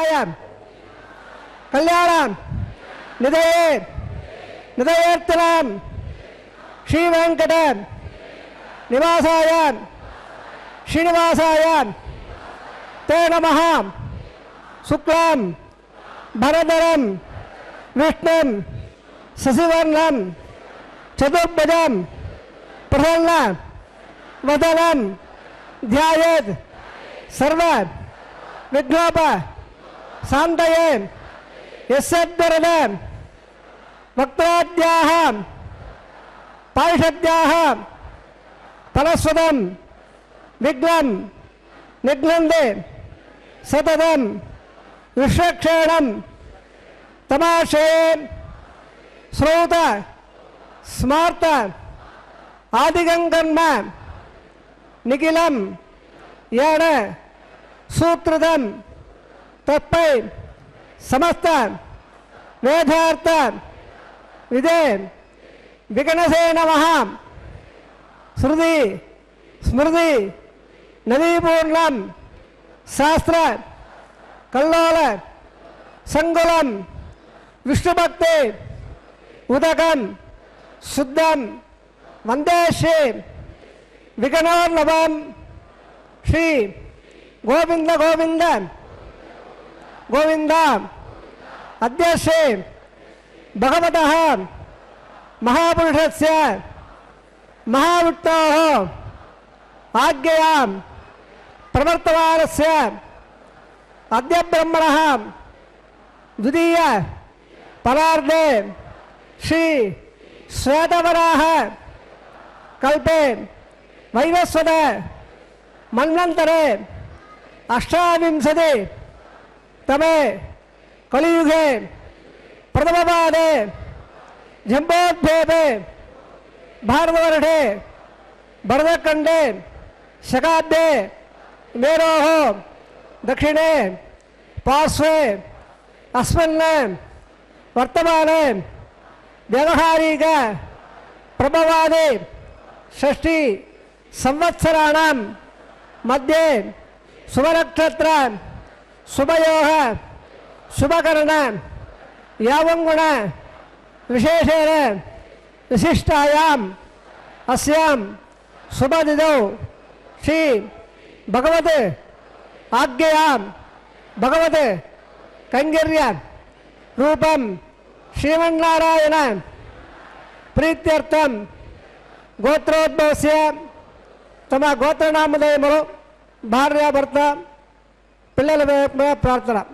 श्रीनिवासाय कल्याण निधये निधयेर्तिनां श्रीवेंकट निवासाय श्रीनिवासाय ते नमः। शुक्लां भरधरं विष्णुं शशिवर्णं चतुर्भुजं प्रसन्नं वदनं ध्यायेत् सर्व विघ्नोप शान्तये। यस्यद्वरदं वक्त्राद्याः पारिषद्याः फलस्वदं विघ्नं निघ्नन्ते सततं विश्वक्षेणं तमाशये श्रौत स्मार्त आदिगंकर्म निखिलं येन सूत्रदं तत्पै समस्त वेदार्थ विदे विगणसे नमः। श्रुति स्मृति नदीपूर्णं शास्त्र कल्लोल संकुलं विष्णुभक्ति उदकं शुद्धं वंदे श्री विगणोर्नवं श्री गोविंद गोविंद गोविंद। अद्य श्री भगवतः महापुरुषस्य महाविष्णोः आज्ञयां प्रवर्तमानस्य अद्य ब्रह्मणः द्वितीय परार्धे श्री श्वेतवराह कल्पे वैवस्वत मन्वन्तरे अष्टाविंशति तमे कलियुगे प्रथमपादे जम्बोद्भवे भारतवर्षे भरतखण्डे शकाब्दे मेरोः दक्षिणे पार्श्वे अस्मिन् वर्तमाने व्यावहारिक प्रभवादि षष्ठी संवत्सराणां मध्ये शुभनक्षत्र शुभयोः शुभकरण यावंगुण विशेषेण विशिष्टायाम् अस्यां शुभतिथौ श्री भगवत आज्ञयां भगवत कैंकर्य रूपं श्रीमन्नारायण प्रीत्यर्थं गोत्रोद्भवस्य तम गोत्रनामधेयमुलु भार्याभर्त पिल्लल प्रार्थना।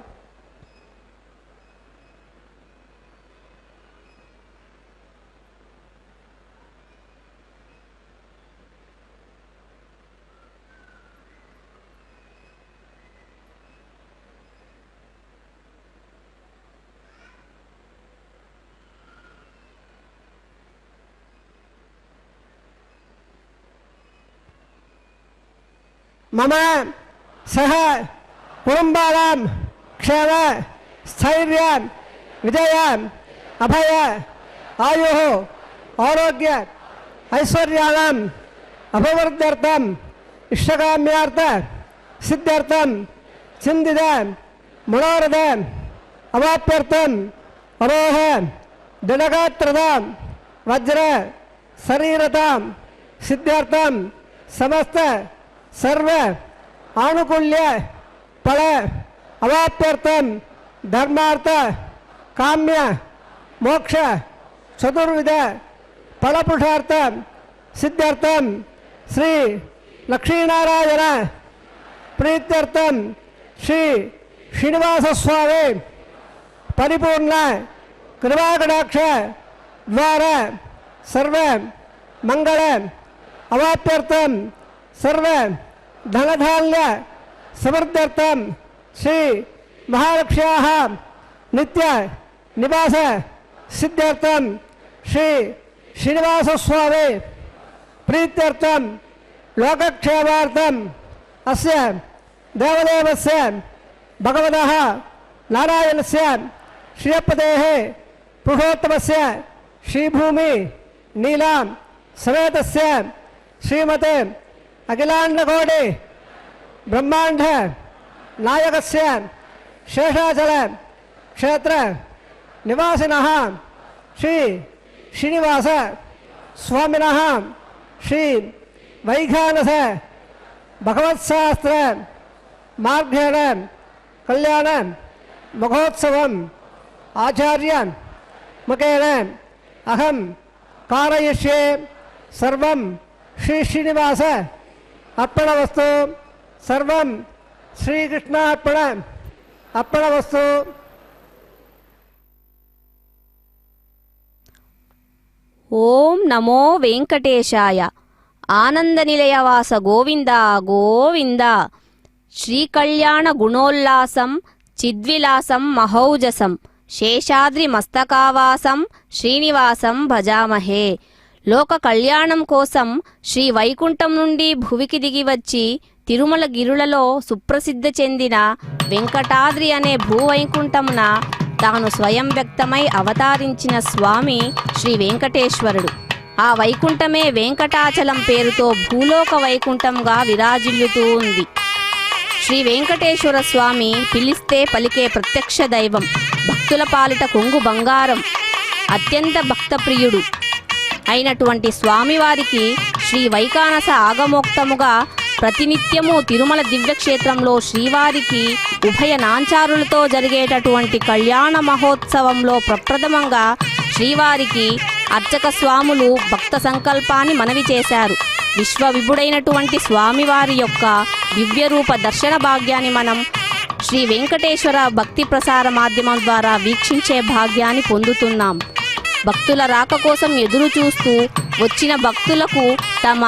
मम सह कुटुंबानां क्षेम स्थैर्य विजय अभय आयुः आरोग्य ऐश्वर्याणाम् अभिवृद्ध्यर्थम् इष्टकाम्यार्थ सिद्ध्यर्थं चिन्तित मनोरथ अवाप्यर्थम् अरोह दृढगात्रतां वज्र शरीरतां सिद्ध्यर्थं समस्त सर्व आनुकूल्य फल अवाप्यर्थं धर्मार्थ काम्य मोक्ष चतुर्विध फलपुरुषार्थं सिद्ध्यर्थं श्री लक्ष्मीनारायण प्रीत्यर्थं श्री श्रीनिवास स्वामी परिपूर्ण कृपाकटाक्ष द्वारा सर्व मंगल अवाप्यर्थं सर्व धनधान्य समृद्ध्यर्थं श्री महालक्ष्म्याः नित्य निवास सिद्ध्यर्थं श्री श्रीनिवास स्वामी प्रीत्यर्थं लोकक्षेमार्थं अस्य देवदेवस्य भगवतः नारायणस्य श्रीपतेः पुरुषोत्तमस्य श्रीभूमि नीलां समेतस्य श्रीमते अखिलांडकोटि ब्रह्मांड नायकस्य शेषाचल क्षेत्र निवासिनः श्री श्रीनिवास स्वामिनः श्री वैखानस भगवत्शास्त्र मार्गेण कल्याण महोत्सवम् आचार्य मुखेन अहम कारयिष्ये सर्वं श्री श्रीनिवास अर्पणवस्तु सर्वं श्रीकृष्णार्पण अर्पणवस्तु। ఓం నమో వెంకటేశాయ. ఆనంద నిలయవాస గోవింద గోవింద. శ్రీకళ్యాణ గుణోల్లాసం చిద్విలాసం మహౌజసం శేషాద్రి మస్తకావాసం శ్రీనివాసం భజామహే. లోక కళ్యాణం కోసం శ్రీ వైకుంఠం నుండి భువికి దిగి వచ్చి తిరుమల గిరులలో సుప్రసిద్ధి చెందిన వెంకటాద్రి అనే భూవైకుంఠమున తాను స్వయం వ్యక్తమై అవతరించిన స్వామి శ్రీ వెంకటేశ్వరుడు. ఆ వైకుంఠమే వెంకటాచలం పేరుతో భూలోక వైకుంఠంగా విరాజిల్లుతూ ఉంది. శ్రీ వెంకటేశ్వర స్వామి పిలిస్తే పలికే ప్రత్యక్ష దైవం, భక్తుల పాలిట కొంగు బంగారం, అత్యంత భక్తప్రియుడు అయినటువంటి స్వామివారికి శ్రీ వైకానస ఆగమోక్తముగా ప్రతినిత్యము తిరుమల దివ్యక్షేత్రంలో శ్రీవారికి ఉభయ నాంచారులతో జరిగేటటువంటి కళ్యాణ మహోత్సవంలో ప్రప్రథమంగా శ్రీవారికి అర్చక స్వాములు భక్త సంకల్పాన్ని మనవి చేశారు. విశ్వవిభుడైనటువంటి స్వామివారి యొక్క దివ్యరూప దర్శన భాగ్యాన్ని మనం శ్రీ వెంకటేశ్వర భక్తి ప్రసార మాధ్యమం ద్వారా వీక్షించే భాగ్యాన్ని పొందుతున్నాం. భక్తుల రాక కోసం ఎదురు చూస్తూ వచ్చిన భక్తులకు తమ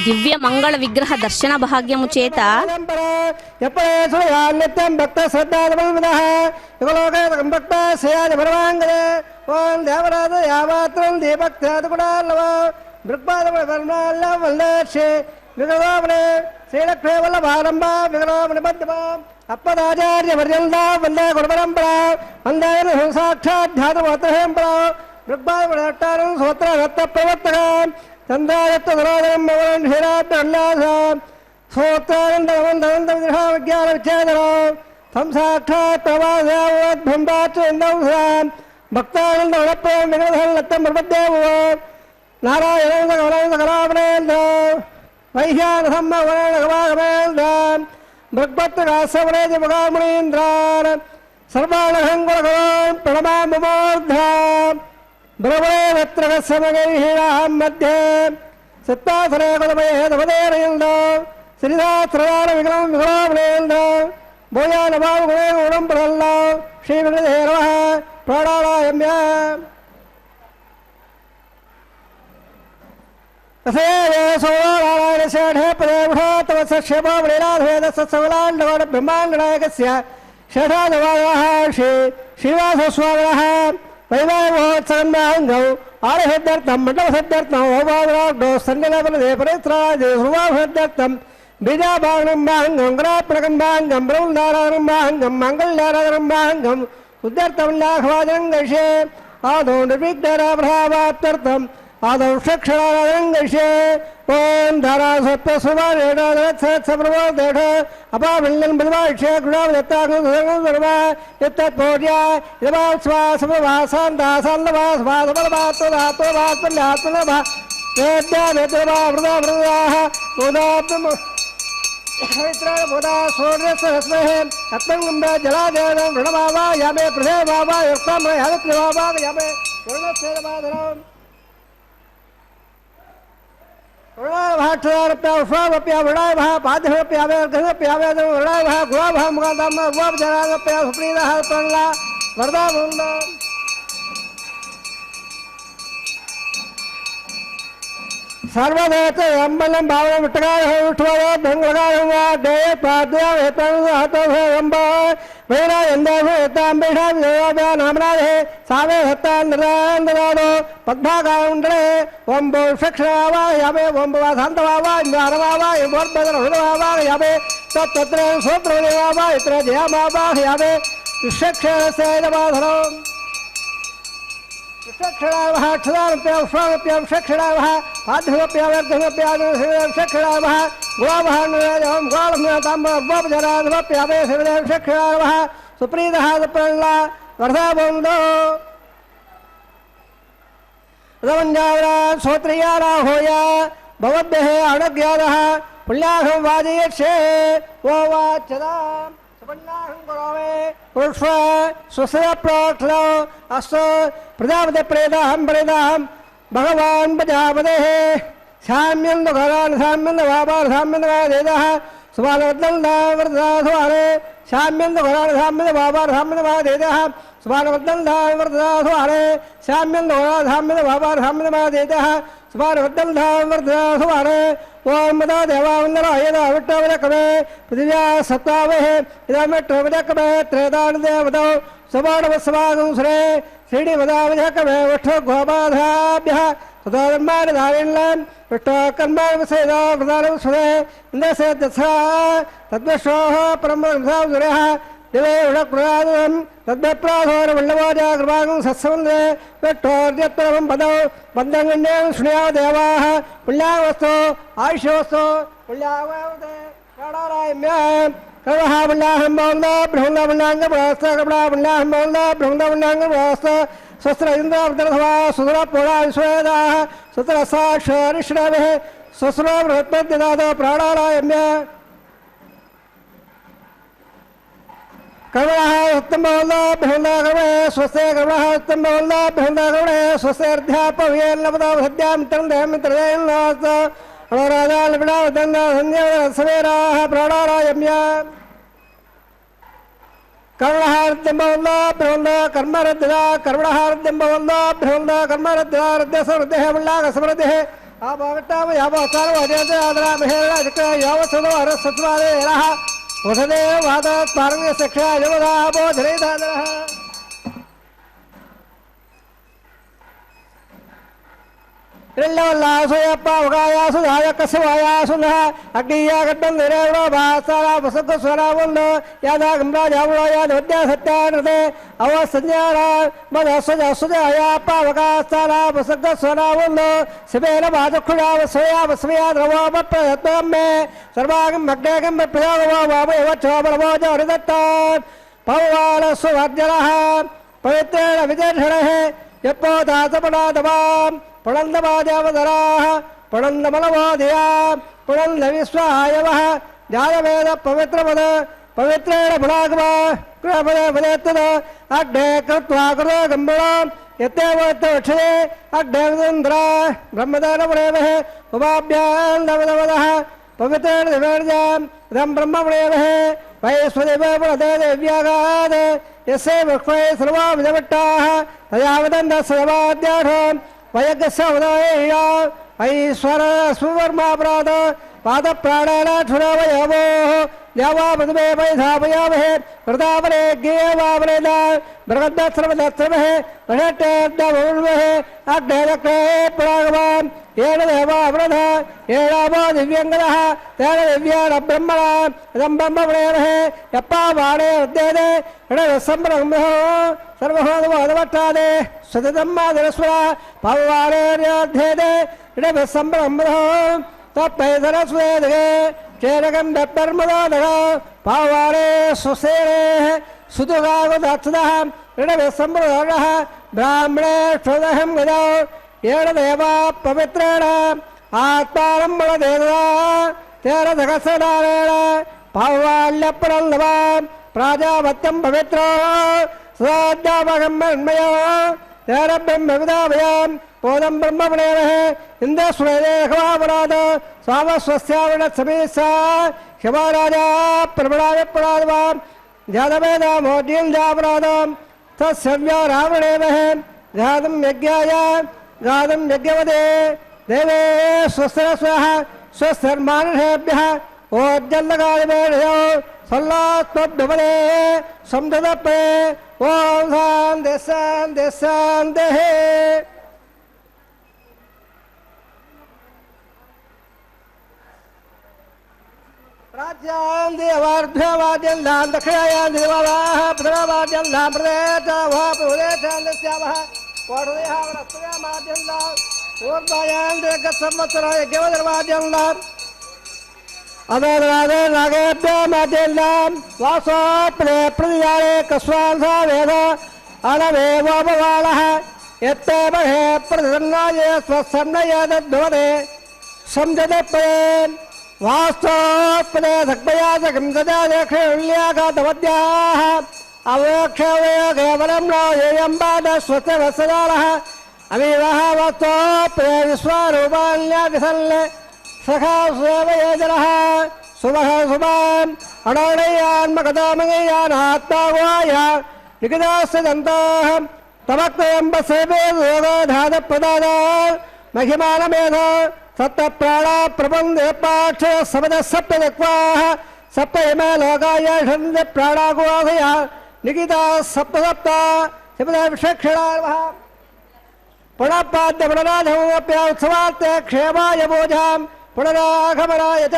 దివ్య మంగళ విగ్రహ దర్శన భాగ్యము చేత అప్పదాచార్యవర్యందా వందే గురుపరంపర వందే సాక్షాధ్యాతమోత్రం సూత్ర ప్రవర్తక చంద్రాయత్త దురాదరం మవరం క్షీరాత్మల్లాస సూత్రానందవందనందం విజ్ఞాన విచ్ఛేదనం తం సాక్షాత్ ప్రవాసోద్భంబాచందం భక్తానంద వనప్రేమ విగ్రహం ప్రపద్దేవ నారాయణ కళాపనేంద్ర వైశ్యానసమ్మ వరణగమాగమేంద్ర భగవత్రాసవనేజ ముఖామునీంద్రాన్ సర్వాణహంగుణగవాన్ ప్రణమామమూర్ధ బ్రహ్మేత్రగస్సమగైహీనాహం మధ్యే సత్తాసనే కులమయేదవదేరయందో శ్రీదాస్త్రదాన విగ్రహం విగ్రహామునేంద్ర భూయానమాగుణం ప్రహల్ల శ్రీ విగ్రహేరవ ప్రాణాయామ్య బ్రహ్మాండనాయకస్య షఠాదవాయः శ్రీనివాసస్వామినः వైవాహోత్సవంగం ఆరహద్యర్థం మండపసద్యర్థం ఓపాదరాగ్డో సంగలపదే పరిత్రాజే సువాహద్యర్థం బీజాభాగంబాంగం గణాప్రకంబాంగం బ్రహ్మనారాయణంబాంగం మంగళనారాయణంబాంగం ఉద్యర్థం లాఘవాదనం గైషే ఆదో నిర్విఘ్నరాభావాప్తర్థం आदौ क्षक्षरारंगशे ओम धारा सत्य सुभाषेण सत्सप्रबोधेठ अपामिल्यन बदवाक्षे गुणावदत्तागुणधर्मा यत्तत्पोर्या यवास्वासमवासान्दासान्दवास्वादबलवात्तदात्तवात्पल्यात्मनभा वेद्यानेत्रवा वृदावृदाः बोधात्म बोधा सोड्रस्मः अत्मङ्गम्बे जलादेन वृणमावा यामे प्रदेवावा यक्ताम यादत्रिवावा यामे वृणस्येदमाधरम् वृणाभाक्षराप्या वृणाभः पादप्यावेर्घप्यावे वृणाभः गुणाभः मुगादाम गुवापजराप्या सुप्रीदः प्रणला वरदा वृन्द सर्वदेत अम्बलं भावनं विट्टकायः विष्ठुवायो धंगलकायः दे पाद्या वेतनहतोऽम्ब वेरा यन्देषु एताम्बेषा विजयाभ्या नामनादे सावे हत्तान्दरान्दरादो पद्भागाण्डले ओं भोषक्षरावा यामे ओं भवासान्तवावा इन्द्रारवावा इन्द्रोर्भद्रहृदवावा यामे तत्र सूत्रदेवावा इत्र जयामावा यामे विषक्षरस्य नमाधरम् विषक्षणावः क्षदानप्य उष्णानप्य विषक्षणावः पाद्धनप्य वर्धनप्य विषक्षणावः गोवः निवेदं गोलम्यताम्बोपजराधमप्यापे विषक्षणावः सुप्रीतः सुप्रल्ला वर्धाबन्धो रमञ्जावरा श्रोत्रियाराहोया भवद्भ्यः अणज्ञानः पुण्याहं वाजयक्षे वो वाच्यताम् सुपन्नाहं करोमि पुरुष स्वस्य प्रार्थना अस्तु प्रजापति प्रेदाहं प्रेदाहं भगवान् प्रजापतेः साम्यं घरान् साम्यं वापार साम्यं वेदः सुभानवर्धनधावर्धनाधुवारे साम्यं घरान् साम्यं वापार साम्यं वेदः सुभानवर्धनधावर्धनाधुवारे साम्यं घरान् साम्यं वापार साम्यं वेदः सुभानवर्धनधावर्धनाधुवारे ओम मदा देवावंदना यदा विट्टवदकमे पृथिव्या सत्तावहे इदमिट्टवदकमे त्रेदान देवदौ सवाणवस्वागं श्रे श्रीनिवदावदकमे वष्ठ गोपाधाभ्यः तदर्माण धारिणं वष्ठ कर्माण वसेदा प्रदानं श्रे इन्दसे दत्सा तद्वशोः परमरमसां सुरः दिवे उडक्प्रदानं तद्वप्राधोर वल्लवाजा कृपागं सत्सवन्दे वष्ठोर्यत्तरं पदौ बन्धगण्यं शृणुया देवाः पुण्यावस्तु आयुष्यवस्तु पुण्यावते प्राणारायम्य कवः पुण्याहं मौल्दा ब्रह्मणा पुण्याङ्ग प्रहस्त कपड़ा पुण्याहं मौल्दा ब्रह्मणा पुण्याङ्ग प्रहस्त स्वस्त्र इन्द्रावतरथवा सुधरा पोड़ा विश्वेदाः सुत्र साक्षरिष्णवेः स्वस्त्र बृहत्पद्यदातो प्राणारायम्य कर्मणः उत्तम बहुला बहुला कर्मणे स्वस्ते कर्मणः उत्तम बहुला बहुला कर्मणे स्वस्ते अध्यापव्ये लभता सद्यां मित्रं मित्रदेन नास्त अणोराजा लपड़ा वदन्ना संध्या सवेराः प्राणारायम्य कर्मणः उत्तम बहुला बहुला कर्मरद्धा कर्मणः उत्तम बहुला बहुला कर्मरद्धा रद्दसरद्देः बहुला कसमरद्देः आभावट्टाव यावसार वाद्याते आदरा महेरा जक्र यावसनो हरसत्वादे एरः वसदे वादात् पारण्य सख्या जवदा बोधरे दादरः इल्लवल्लासुयप्पावगायासु धायकस्वायासु नः अग्निया गड्डं निरेवणो भासारा वसुकस्वरावुन्नो यादा गम्राजावुणो यादवद्या सत्यानृते अवसंज्ञाना मदसुजसुजायाप्पावगासारा वसुकस्वरावुन्नो शिवेन भाजक्षुणा वस्वया वस्वया द्रवोपप्रयत्नं मे सर्वागं मग्नेगं प्रयोगो वावयव चोबलवो जरिदत्तात् पौवालस्ववर्जनः पवित्रेण विजर्षणः यत्पोदासपणादवाम् पुणन्दवाद्यावधराः पुणन्दमलवादया पुणन्दविश्वायवः जातवेद पवित्रपद पवित्रेण पुणागमा कृपदे पदेत्तद अग्ने कृत्वा कृतो गम्बुणाम् यत्तेवोत्तवक्षये अग्नेन्द्रा ब्रह्मदानवरेवः उपाभ्यां नवदवदः पवित्रेण दिवेर्जाम् इदं ब्रह्मवरेवः वैश्वदेवे पुणते देव्यागात् यस्य वृक्षे सर्वा विदवट्टाः तयावदन्तः सर्वाद्याढम् वयगस्सवदायया ऐश्वर सुवर्मापराध पादप्राणेन क्षुरावयवोः यावा पृथिवे वैधापयामहे वृतावरे ज्ञेयवावरेण बृहद्दस्रवदस्रमहे वषट्टेर्दवुर्वः अग्नेरक्रे पुरागवान् येन देवावृध येनावो दिव्यङ्गदः तेन दिव्यानब्रह्मणा इदं ब्रह्मवरेणः यप्पावाणे उद्येते ऋणरसम्ब्रह्मः सर्वहोदवट्टादे सततं मादरस्वरा पाववाणेर्याध्येते ऋणरसम्ब्रह्मः तत्पैधरस्वेदगे चेरकं दत्तर्मदादः पावाणे सुसेनेः सुतुगागुदत्सदः ऋणरसम्ब्रह्मः ब्राह्मणे क्षुदहं गदौ येन देवा पवित्रेण आत्मानं बलदेवदा तेन सहस्रदानेन पावाल्यपुरल्लवा प्राजापत्यं पवित्रो सदाध्यापकं मन्मयो तेन ब्रह्मविदाभयां बोधं ब्रह्मवरेणः इन्द्रस्वरेखवापराध स्वामस्वस्यावरणसमीसा क्षमाराजा प्रबलाविपराधवां जातवेदा मोद्यं जापराधं तत्सव्या रावणेवः गातं यज्ञाय गातं यज्ञवदे देवे स्वस्तिरस्वः स्वस्तिर्मानुषेभ्यः ओज्जल्लकालिमेषयो सल्लात्मभ्यवदे संददपे ॐ शान्तिः शान्तिः शान्तिः राज्यां देवार्भ्यवाद्यं दक्षिणायां देवाः प्रथमवाद्यं प्रदेश वा प्रदेशान्दस्यावः वास्तोपदे धग्मयाजकं सदा देक्षुल्याघातवद्याः अवोक्षवे केवलं नो येयम्बाद स्वस्तिवत्सदारः अमीवः वास्तोपदे विश्वारूपाण्याभिसल्ले सखा सेवयेजनः शुभः शुभान् अणोणयान्मकदामगयानात्मावाय निगदास्य दन्ताः तमक्तयम्बसेवे योगधातप्रदादा महिमानमेध सप्त प्राणा प्रबंधे पाठ सबद सप्त दिक्वाः सप्त इमे लोकाय षण्ड प्राणागुवाधया निकिता सप्त सप्त शिवद विषक्षणार्वः पुनःपाद्य पुनराधमोऽप्य उत्सवार्थे क्षेमाय बोधां पुनरागमनाय च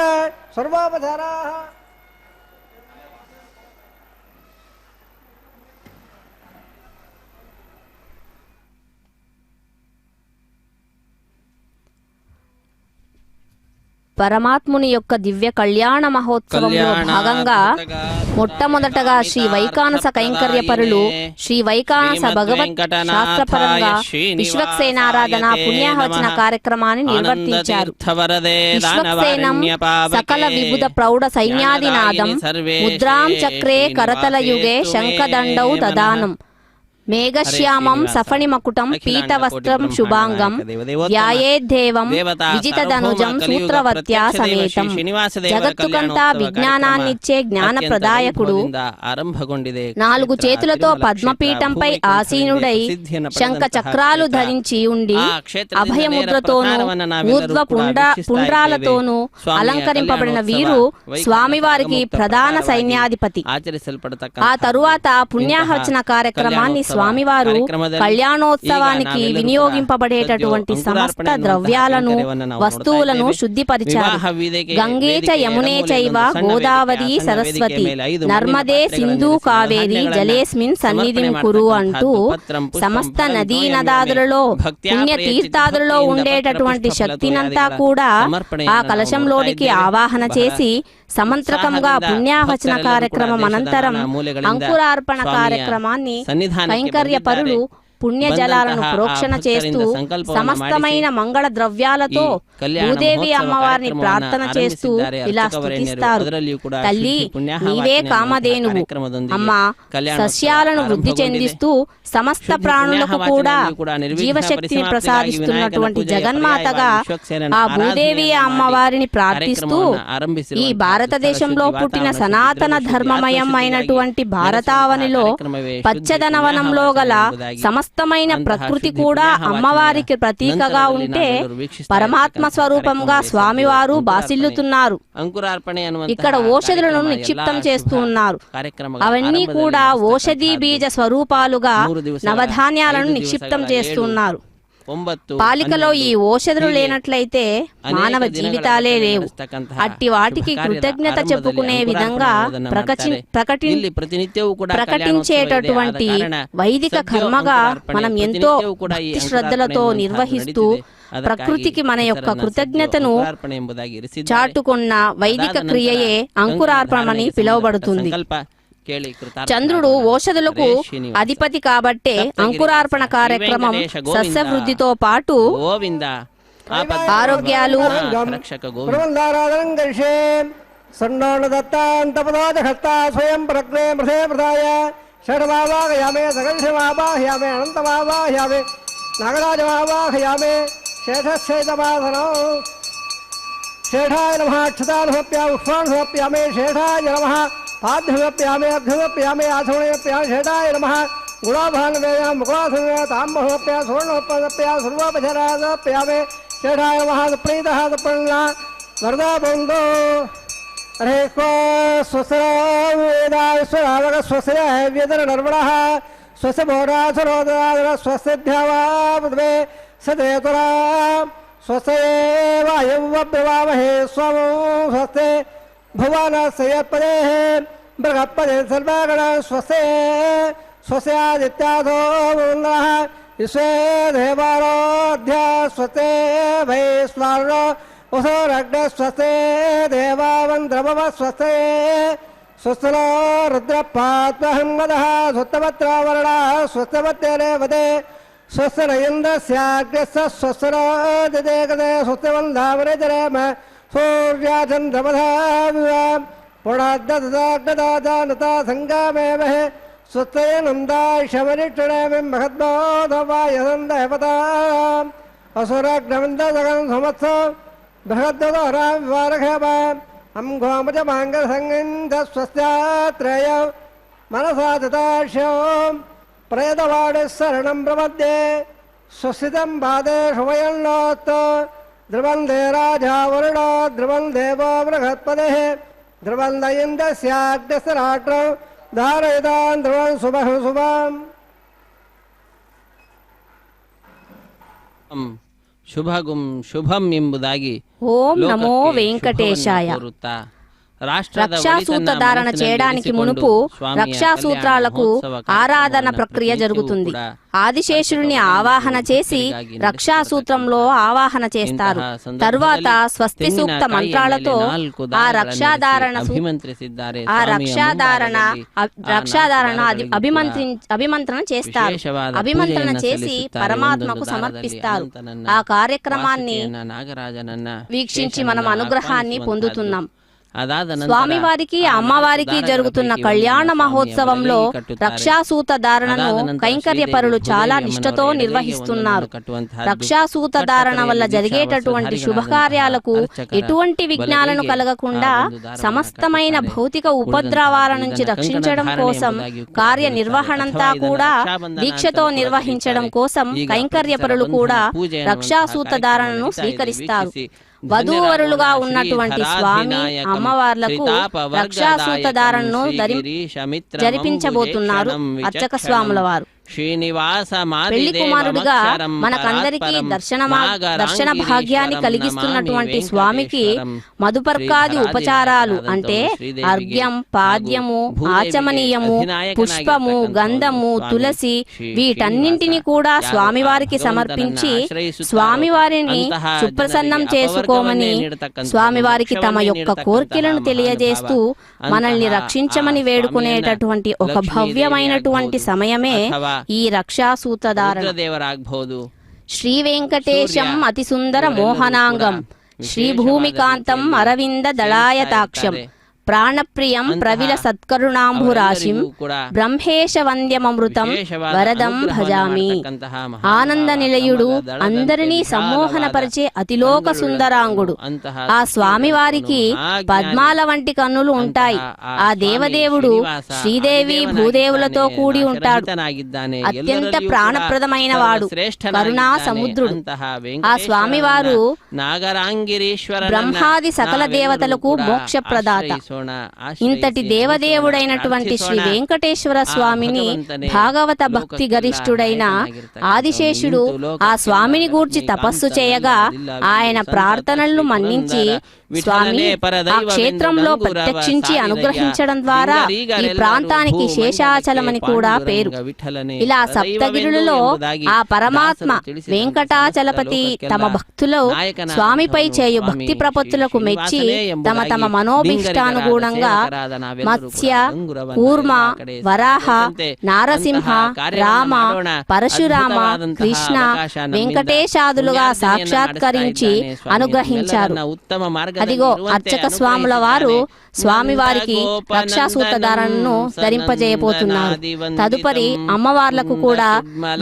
सर्वोपचाराः పరమాత్ముని యొక్క దివ్య కళ్యాణ మహోత్సవంలో భాగంగా మొట్టమొదటగా శ్రీ వైకానస కైంకర్యపరులు శ్రీ వైకానస భగవత్ శాస్త్రపరంగా విశ్వక్సేనారాధన పుణ్యాహవచన కార్యక్రమాన్ని నిర్వర్తించారు. విశ్వక్సేనం సకల విబుధ ప్రౌఢ సైన్యాదినాదం ముద్రాం చక్రే కరతల యుగే శంఖదండౌ దదానం మేఘశ్యామం సఫణిమకుటం పీతవస్త్రం శుభాంగం ధ్యాయేద్ధేవం విజితధనుజం సూత్రవత్యా సమేతం. జగత్తుకంతా విజ్ఞానాన్నిచ్చే జ్ఞానప్రదాయకుడు 4 చేతులతో పద్మపీఠంపై ఆసీనుడై శంఖ చక్రాలు ధరించి ఉండి అభయముద్రతోనూ ఊర్ధ్వ పుండ్రాలతోనూ అలంకరింపబడిన వీరు స్వామివారికి ప్రధాన సైన్యాధిపతి. ఆ తరువాత పుణ్యాహవచన కార్యక్రమాన్ని స్వామివారు కళ్యాణోత్సవానికి వినియోగింపబడేటటువంటి సమస్త ద్రవ్యాలను వస్తువులను శుద్ధిపరిచారు. గంగే చ యమునే చైవ గోదావరి సరస్వతి నర్మదే సింధు కావేరి జలేస్మిన్ సన్నిధిం కురు అంటూ సమస్త నదీ నదాదులలో పుణ్య తీర్థాదులలో ఉండేటటువంటి శక్తినంతా కూడా ఆ కలశంలోనికి ఆవాహన చేసి సమంత్రకంగా పుణ్యాహవచన కార్యక్రమం అనంతరం అంకురార్పణ కార్యక్రమాన్ని కైంకర్య పరులు పుణ్య జలాలను ప్రోక్షణ చేస్తూ సమస్తమైన మంగళ ద్రవ్యాలతో భూదేవి అమ్మవారిని ప్రార్థన చేస్తూ ఇలా స్తుతిస్తారు. తల్లి నీవే కామధేనువు అమ్మా, సస్యాలను వృద్ధి చెందిస్తూ సమస్త ప్రాణులకు కూడా జీవశక్తిని ప్రసాదిస్తున్నటువంటి జగన్మాతగా ఆ భూదేవి అమ్మవారిని ప్రార్థిస్తూ ఈ భారతదేశంలో పుట్టిన సనాతన ధర్మమయం అయినటువంటి భారతావనిలో పచ్చదనవనంలో గల సమస్తమైన ప్రకృతి కూడా అమ్మవారికి ప్రతీకగా ఉంటే పరమాత్మ స్వరూపంగా స్వామివారు బాసిల్లుతున్నారు. ఇక్కడ ఓషధులను నిక్షిప్తం చేస్తూ ఉన్నారు. అవన్నీ కూడా ఓషధీ బీజ స్వరూపాలుగా నవధాన్యాలను నిక్షిప్తం చేస్తున్నారు. పాలికలో ఈ ఓషధులు లేనట్లయితే మానవ జీవితాలే లేవు. అట్టి వాటికి కృతజ్ఞత చెప్పుకునే విధంగా ప్రకటించేటటువంటి వైదిక కర్మగా మనం ఎంతో భక్తి శ్రద్ధలతో నిర్వహిస్తూ ప్రకృతికి మన యొక్క కృతజ్ఞతను చాటుకున్న వైదిక క్రియయే అంకురార్పణమని పిలువబడుతుంది. చంద్రుడు ఓషధులకు అధిపతి కాబట్టే అంకురార్పణ కార్యక్రమం సస్యవృద్ధితో పాటు ఆరోగ్యాలు స్వయం ప్రజ్ఞే మృధే మృధాయ షడ్వావాహయామే సకర్షమావాహయామే అనంతమావాహయామే నాగరాజమావాహయామే శేషశేషమాధనం శేషాయ నమః అక్షతానుభప్యా ఉష్మానుభప్యామే శేషాయ నమః पाद्यप्यामे अभ्युप्यामे आसवणप्या शेषाय नमः गुणाभानवेय मुखासने ताम्बप्या सुवर्णोपप्या सर्वोपचराप्यामे शेषाय नमः प्रीतः प्रणा वरदा बंधो अरे स्वस्वेदावक स्वस्य वेदन नर्मणः स्वस्य भोरासरोदर स्वस्यध्यावामे सदेतरा स्वस्य वायुव्यवामहे स्वं स्वस्ते भुवनस्य पदेः बृहत्पदे सर्वगण स्वस्य स्वस्यादित्यादो मुन्दः విశ్వే దేవారోధ్య స్వస్తే వైశ్వానో వసోరగ్న స్వస్తే దేవావంద్రమవ స్వస్తే స్వస్థలో రుద్రపాత్మహన్మదః స్వత్తవత్రావరణ స్వస్తవత్తేరేవదే స్వస్తిన ఇంద్రస్యాగ్రస్య స్వస్తినో దిదేకదే స్వస్తివంధావరేజరేమ సూర్యాచంద్రమధా పుణాద్దదాగ్నదాజానతా సంగామేమహే స్వస్తయనందాశమనిక్షణేమి మహద్బోధవాయసందేవతా అసురగ్నవిందగం సమత్స బృహద్దోరాం వివారఖేమ అం గోమజమాంగసంగింద స్వస్త్యాత్రేయ మనసా దతాశ్యో ప్రేతవాడి శరణం ప్రపద్యే స్వస్తితం బాధే శుభయన్నోత్ ధ్రువందే రాజా వరుణ ధ్రువం దేవో బృహత్పదే ధ్రువంద ఇంద్రస్యాగ్రస్యరాట్రం ధారయితాన్ ధ్రువం శుభం శుభం. ಶುಭಗುಂ ಶುಭಂ ಎಂಬುದಾಗಿ ఓం నమో వెంకటేశాయ. రక్షాసూత్ర ధారణ చేయడానికి మునుపు రక్షాసూత్రాలకు ఆరాధన ప్రక్రియ జరుగుతుంది. ఆదిశేషుడిని ఆవాహన చేసి రక్షాసూత్రంలో ఆవాహన చేస్తారు. తరువాత స్వస్తి సూక్త మంత్రాలతో ఆ రక్షాధారణ అభిమంత్రణ చేస్తారు. అభిమంత్రణ చేసి పరమాత్మకు సమర్పిస్తారు. ఆ కార్యక్రమాన్ని వీక్షించి మనం అనుగ్రహాన్ని పొందుతున్నాం. స్వామివారికి అమ్మవారికి జరుగుతున్న కళ్యాణ మహోత్సవంలో రక్షాసూత ధారణను కైంకర్యపరులు చాలా నిష్ఠతో నిర్వహిస్తున్నారు. రక్షాసూత ధారణ వల్ల జరిగేటటువంటి శుభకార్యాలకు ఎటువంటి విఘ్నాలను కలగకుండా సమస్తమైన భౌతిక ఉపద్రవాల నుంచి రక్షించడం కోసం కార్యనిర్వహణంతా కూడా దీక్షతో నిర్వహించడం కోసం కైంకర్యపరులు కూడా రక్షాసూత ధారణను స్వీకరిస్తారు. వధూవరులుగా ఉన్నటువంటి స్వామి అమ్మవార్లకు రక్షాసూత ధారణను జరిపించబోతున్నారు అర్చక స్వాముల వారు. పెళ్లి కుమారుడిగా మనకందరికీ దర్శన భాగ్యాన్ని కలిగిస్తున్నటువంటి స్వామికి మధుపర్కాది ఉపచారాలు అంటే అర్ఘ్యం, పాద్యము, ఆచమనీయము, పుష్పము, గంధము, తులసి వీటన్నింటినీ కూడా స్వామివారికి సమర్పించి స్వామివారిని సుప్రసన్నం చేసుకోమని స్వామివారికి తమ యొక్క కోరికలను తెలియజేస్తూ మనల్ని రక్షించమని వేడుకునేటటువంటి ఒక భవ్యమైనటువంటి సమయమే ఈ రక్షాసూత ధారణ. శ్రీ వెంకటేశం అతి సుందర మోహనాంగం శ్రీభూమికాంతం అరవింద దళాయతాక్షం ప్రాణప్రియం ప్రవిల సత్కరుణాంబురాశిం బ్రహ్మేశ వంద్యమమృతం వరదం భజామి. ఆనంద నిలయుడు, అందరినీ సమ్మోహనపరిచే అతిలోక సుందరాంగుడు ఆ స్వామివారికి పద్మాల వంటి కన్నులు ఉంటాయి. ఆ దేవదేవుడు శ్రీదేవి భూదేవులతో కూడి ఉంటాడు. అత్యంత ప్రాణప్రదమైన వాడు, కరుణా సముద్రుడు. ఆ స్వామివారు బ్రహ్మాది సకల దేవతలకు మోక్షప్రదాత. ఇంతటి దేవదేవుడైనటువంటి శ్రీ వెంకటేశ్వర స్వామిని భాగవత భక్తి గరిష్ఠుడైన ఆదిశేషుడు ఆ స్వామిని గూర్చి తపస్సు చేయగా ఆయన ప్రార్థనలను మన్నించి స్వామి ఆ క్షేత్రంలో ప్రత్యక్షించి అనుగ్రహించడం ద్వారా ఈ ప్రాంతానికి శేషాచలమని కూడా పేరు. ఇలా సప్తగిరులలో ఆ పరమాత్మ వెంకటాచలపతి తమ భక్తులు స్వామిపై చేయు భక్తి ప్రపత్తులకు మెచ్చి తమ తమ మనోభీష్టానుగుణంగా మత్స్య, కూర్మ, వరాహ, నారసింహ, రామ, పరశురామ, కృష్ణ, వెంకటేశాదులుగా సాక్షాత్కరించి అనుగ్రహించారు. అదిగో అర్చక స్వాముల వారు స్వామివారికి రక్షాసూత ధారణను ధరింపజేయబోతున్నారు. తదుపరి అమ్మవార్లకు కూడా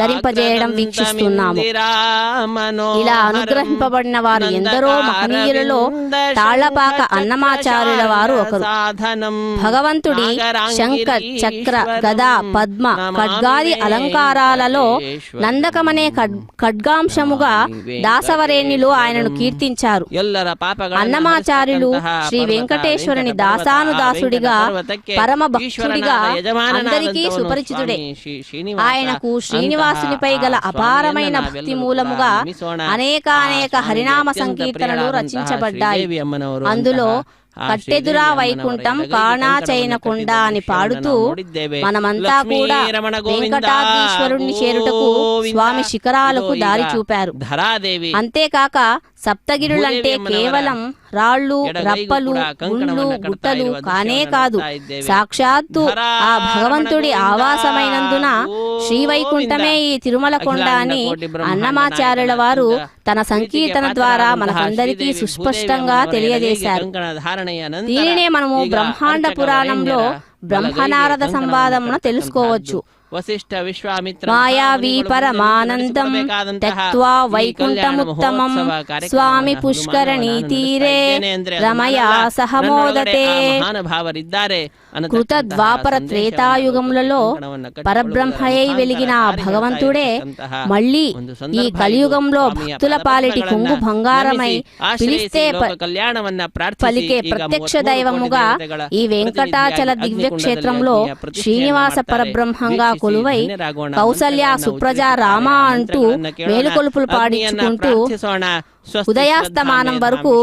ధరింపజేయడం వీక్షిస్తున్నాము. ఇలా అనుగ్రహింపబడిన వారు ఎందరో మహనీయులలో తాళ్లపాక అన్నమాచార్యుల వారు ఒకరు. భగవంతుడి శంఖ, చక్ర, గద, పద్మ, ఖడ్గాది అలంకారాలలో నందకమనే ఖడ్గాంశముగా దాసవరేణ్యులు ఆయనను కీర్తించారు. అన్నమాచార్యులు శ్రీ వెంకటేశ్వరుని దాసానుదాసుడిగా పరమ భక్తుడిగా అందరికీ సుపరిచితుడే. ఆయనకు శ్రీనివాసునిపై గల అపారమైన భక్తి మూలముగా అనేకానేక హరినామ సంకీర్తనలు రచించబడ్డాయి. అందులో కట్టెదురా వైకుంఠం కాణా చైనకొండ అని పాడుతూ మనమంతా కూడా వెంకటాద్రీశ్వరుణ్ణి చేరుటకు స్వామి శిఖరాలకు దారి చూపారు. అంతేకాక సప్తగిరులంటే కేవలం రాళ్ళు, రప్పలు, గుండ్లు, గుట్టలు కానే కాదు, సాక్షాత్తు ఆ భగవంతుడి ఆవాసమైనందున శ్రీవైకుంఠమే ఈ తిరుమల కొండ అని అన్నమాచార్యుల వారు తన సంకీర్తన ద్వారా మనకందరికీ సుస్పష్టంగా తెలియజేశారు. దీనినే మనము బ్రహ్మాండ పురాణంలో బ్రహ్మనారద సంవాదమును తెలుసుకోవచ్చు. మాయావీ పరమానందం త్యక్త్వా వైకుంఠముత్తమం స్వామి పుష్కరణీ తీరే రమయా సహమోదతే. కృత ద్వాపర త్రేతాయుగములలో పరబ్రహ్మయై వెలిగిన ఆ భగవంతుడే మళ్ళీ ఈ కలియుగంలో భక్తుల పాలిటి కొంగు బంగారమై పిలిస్తే పలికే ప్రత్యక్ష దైవముగా ఈ వెంకటాచల దివ్య క్షేత్రంలో శ్రీనివాస పరబ్రహ్మంగా కొలువై కౌసల్య, సుప్రజ, రామ అంటూ మేలుకొలుపులు పాడించుకుంటూ ఉదయాస్తమానం వరకు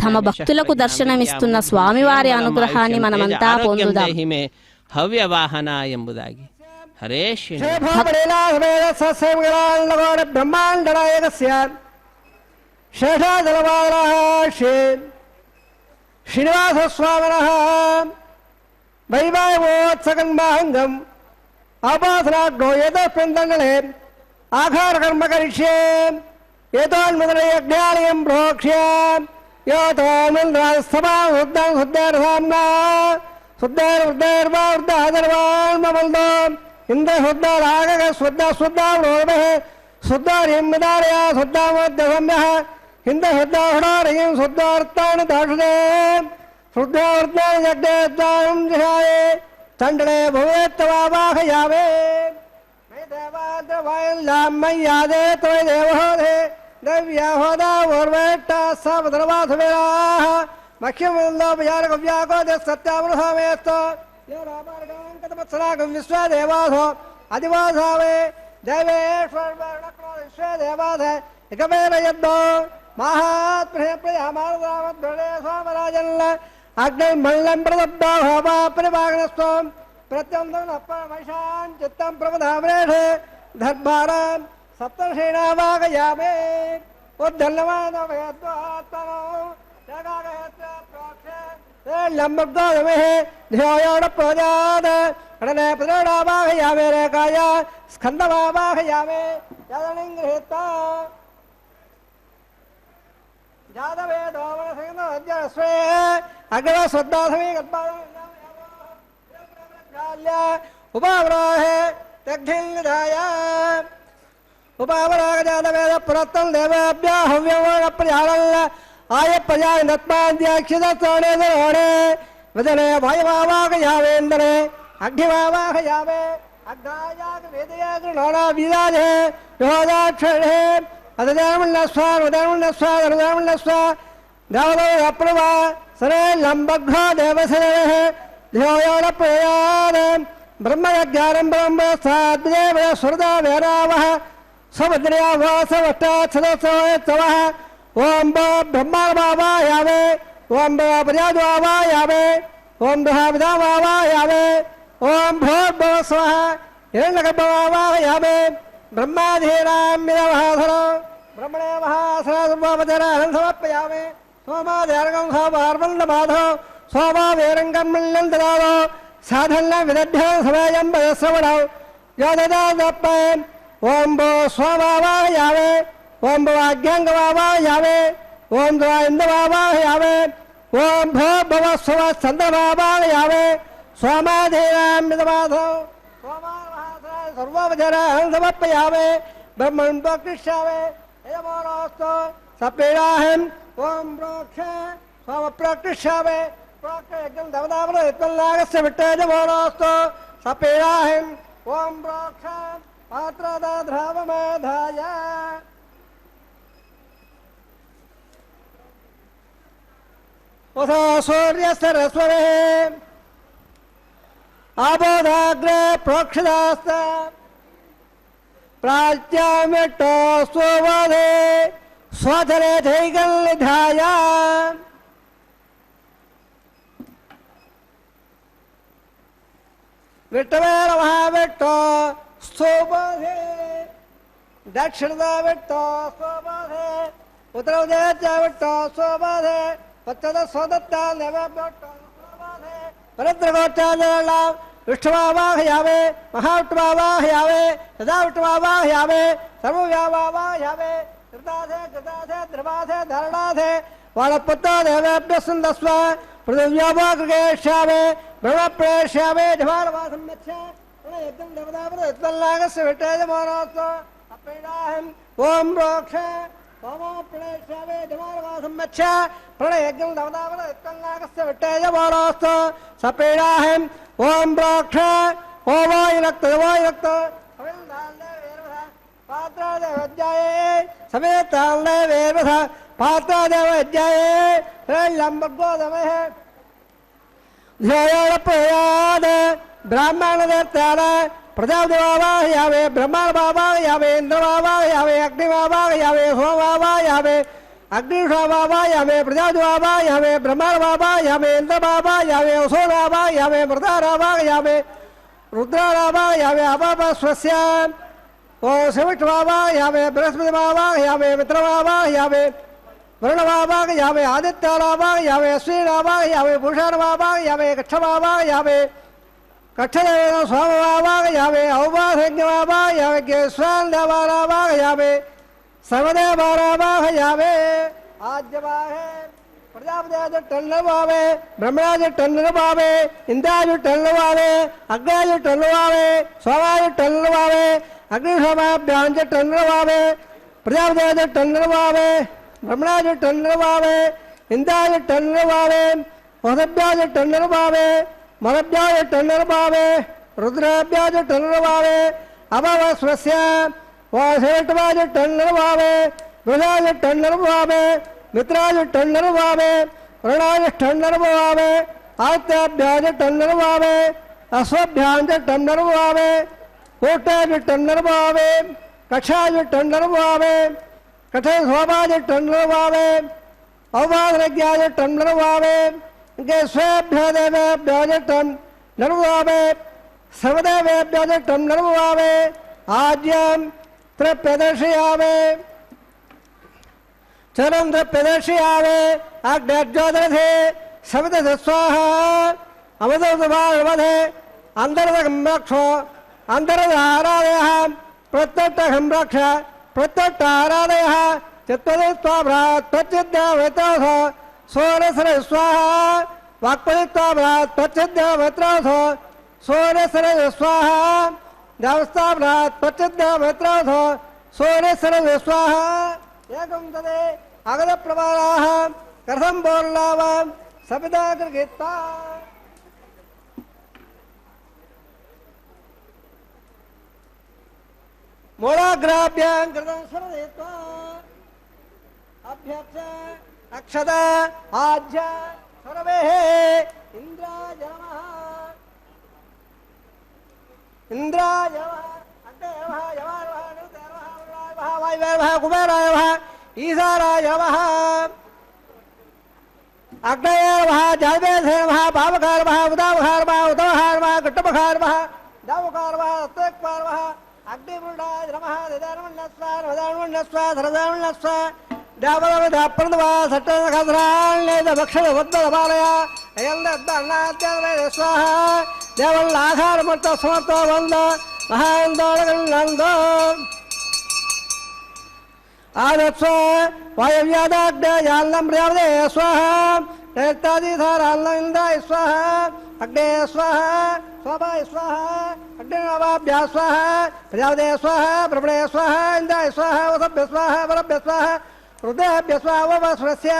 తమ భక్తులకు దర్శనమిస్తున్న స్వామివారి అనుగ్రహాన్ని మనమంతా పొందుదాం. హవ్యవాహన ఎంబుదాగి హరే శ్రీనివాస స్వామిన వైవాహోత్సగన్మాహంగం ఆపాసనాగ్నో ఏతస్మిన్దంగళే ఆఘారకర్మ కరిష్యే ఏతోన్ముదనయజ్ఞాలయం ప్రోక్ష్య యోతోమింద్రాస్తమా శుద్ధం శుద్ధేర్ధామ్నా శుద్ధేర్వృద్ధేర్వా వృద్ధాదర్వాన్మబల్దో ఇంద్ర శుద్ధరాగ శుద్ధ శుద్ధావృమే శుద్ధారిమిదారయా శుద్ధామధ్యసమ్యః ఇంద్ర శుద్ధాహుడారయం శుద్ధార్థాని దాషుడే శుద్ధావృత్తాని యజ్ఞే త్వాం జిహాయే చండలే భవేత్తవావాహయామే దేవాద్రవాయల్లామయ్యాదే త్వయ దేవహోదే దవ్యాహోదా ఓర్వేట్టా సావధర్వాసువేరాః మఖ్యముల్లోపయారకవ్యాకోదే సత్యామృహామేస్తో యో రామార్గాంకతమత్సరాగం విశ్వదేవాసో అధివాసావే దేవేశ్వరవర్ణక్రో విశ్వదేవాస ఇకమేవ యద్దో మహాత్ప్రయామానదామద్వడే సోమరాజల్ల అగ్నిర్మల్లం ప్రదబ్దో హోమా పరివాగనస్వం ప్రత్యంతం అప్పమశాన్ చిత్తం ప్రమదామరేషే ధర్మారాం సప్తర్షీణావాగయామే ఉద్ధల్లమానవయద్వాత్మనో జగాగయత్ర ప్రోక్షే లంబగ్దోదమే ధ్యోయోడ ప్రోజాద కడనే ప్రదోడావాగయామే రేకాయ స్కందవావాగయామే యదనిం గృహీత్వా జాతవే దోమన సంగతస్వే అగ్ర శ్రద్ధాసమే ఉపావరాహే దగ్ధిల్నిధాయ ఉపావరాగ జాతవేద పురత్తం దేవాభ్యా హవ్యమోగ ప్రజాళల్ల ఆయ ప్రజానత్మాద్యాక్షితోణే వదనే వాయువావాగయావేందనే అగ్నివావాగయావే అగ్నాయాగ వేదయాగ నోడా వీరాజే యోదాక్షరే అదజాముల్లస్వాదజాముల్లస్వాదజాముల్లస్వా దేవదో అప్రవా సరే లంబఘ్నో దేవసరే ధ్యోయోన ప్రయాద బ్రహ్మయజ్ఞానం బ్రహ్మ సాద్దేవ సురదా వేరావః సముద్రయా వాసవష్టాక్షరసవః ఓం బ్రహ్మావాయావే ఓం ప్రజాద్వావాయావే ఓం విధావాయావే ఓం భోర్భవస్వః హిరణ్యగర్భవాయావే బ్రహ్మాధీనామిదమహాసనో బ్రహ్మణే మహాసనోపచరాహం సమర్పయామే సోమాదేర్గం సోమార్మల్లమాధో సోమావేరంగం మల్లం దదాదో సాధల్ల విదధ్యం సమయం వయశ్రవణం యోదదాపే ఓం భో స్వవావాయావే ఓం భవాజ్ఞంగవావాయావే ఓం ద్వాయిందవావాయావే ఓం భో భవస్వ చంద్రవావాయావే సోమాధీనామిదమాధో సర్వోపచారాహం సమర్పయామే బ్రహ్మణ్ ప్రోక్షిష్యామే యజమానోస్తు సపీడాహం ఓం ప్రోక్ష సోమ ప్రోక్షిష్యామే ప్రోక్షయజ్ఞం దవదావన యత్నల్లాగస్య విట్టేజమానోస్తు సపీడాహం ఓం ప్రోక్ష పాత్రదాధ్రావమాధాయ ఉసో సూర్యసరస్వరే ఆబోధాగ్రే ప్రోక్షదాస్త ప్రాచ్యామిట్టో స్వోదే స్వధరే ధైగల్నిధాయ विष्णवे नमः विष्णु स्तोपधे दक्षिणदा विष्णु स्तोपधे उत्तरदे च विष्णु स्तोपधे पश्चिम स्वदत्ता नैवे विष्णु स्तोपधे परद्रगोचालना विष्णुवावाहयावे महाविष्णुवावाहयावे सदा विष्णुवावाहयावे सर्वव्यावावाहयावे कृताधे कृताधे द्रवाधे धरणाधे वाणपत्ता देवेभ्यः सन्दस्व पृथिव्यावाग्रेष्यावे ब्रह्मप्रेष्यावे धमारवासं यच्छ यज्ञं देवतावृत्तल्लागस्य विट्टेजमानोऽस्तु अप्रीडाहम् ॐ रोक्ष ओमो प्रणेष्यावे धमारवासं यच्छ प्रणयज्ञं देवतावृत्तल्लागस्य विट्टेजमानोऽस्तु सप्रीडाहम् ॐ रोक्ष ओवायुरक्त पात्रादेवज्ञाये समेताल्ले वेर्वथ पात्रादेवज्ञाये लम्बगोदमः ध्यायाद ब्राह्मणदेवताल प्रजापतिवावाहयावे ब्रह्माण्डवावाहयावे इन्द्रवावाहयावे अग्निवावाहयावे सोमवावाहयावे अग्निषवावाहयावे प्रजापतिवावाहयावे ब्रह्माण्डवावाहयावे इन्द्रवावाहयावे सोमवावाहयावे मृदारावाहयावे रुद्रारावाहयावे अपापस्वस्य ओ सविष्णुवावाहयावे बृहस्पतिवावाहयावे मित्रवावाहयावे वरुणवावाहयावे आदित्यवावाहयावे अश्विनावाहयावे पुरुषावावाहयावे कक्षवावाहयावे कक्षदेवेन सोमवावाहयावे औपासज्ञवावाहयावे केश्वान्देवारावाहयावे सर्वदेवारावाहयावे आद्यवाहे प्रजापति टन्नवावे ब्रह्मराज टन्नवावे इंद्राज टन्नवावे अग्निज टन्नवावे सोमाज टन्नवावे अग्निशोमाभ्यां च टन्नवावे प्रजापति टन्नवावे ब्रह्मराज टन्नवावे इंद्राज टन्नवावे वसभ्याज टन्नवावे मलभ्याज टन्नवावे रुद्राभ्याज टन्नवावे अभवस्वस्य वासेटवाज टन्नवावे वृषाज टन्नवावे मित्राज टन्नवावे वरुणाज टन्नवावे आदित्याभ्याज टन्नवावे अश्वभ्यां च टन्नवावे कोटाज टन्नवावे कक्षाज टन्नवावे कठे शोभाज टन्नवावे औवाद्रज्ञाज टन्नवावे स्वेभ्यो देवेभ्यो च टन्नवावे सर्वदेवेभ्यो च टन्नवावे आज्यं त्रिप्रदर्शयावे चरम प्रदर्शयावे अग्निज्योतिरथे सवित स्वाहा अमृतोपवाहे अंतर्गम्रक्षो अंतर्धारादयः प्रत्यट्टहं रक्ष प्रत्यट्टारादयः चित्तदित्वाभ्रात् प्रचिद्यावेत्राथ सोरसर स्वाहा वाक्पदित्वाभ्रात् प्रचिद्यावेत्राथ सोरसर स्वाहा देवस्थाभ्रात् प्रचिद्यावेत्राथ सोरसर स्वाहा एकं तदे अगदप्रवालाः कथं बोर्लावां सपिता कृता मूलाग्राभ्यां कृतं स्मरयित्वा अभ्यक्ष अक्षत आज्य सर्वेः इन्द्राय नमः इंद्राय नमः अग्नेयः यमानः निरुतयः वायुवेवः कुबेराय नमः ईशानाय नमः अग्नये नमः जातवेदसे नमः पावकाय नमः उदावकाय नमः उदवहाय नमः घट्टपकाय नमः दावकाय नमः रत्तेक्वाय नमः अग्निपुरुषाय नमः ददानवन्नस्व रदानवन्नस्व धरदानवन्नस्व देवलविधप्रदवा सट्टनखद्राण्येदभक्षवद्वदपालय अयन्दद्दन्नाद्यवरे स्वाहा देवल्लाघारमर्त समर्थो वन्द महान्दोळगन्नन्दो आदत्स्व वायव्यादाग्नेयाल्लं प्रजापते स्वाहा नैत्यादिधाराल्लं इन्द्राय स्वाहा अग्ने स्वाहा स्वाभाय स्वाहा अग्निनवाभ्याः स्वाहा प्रजापते स्वाहा ब्रह्मणे स्वाहा इन्द्राय स्वाहा वसभ्य स्वाहा वरभ्य स्वाहा रुद्राभ्य स्वाहा ववस्वस्य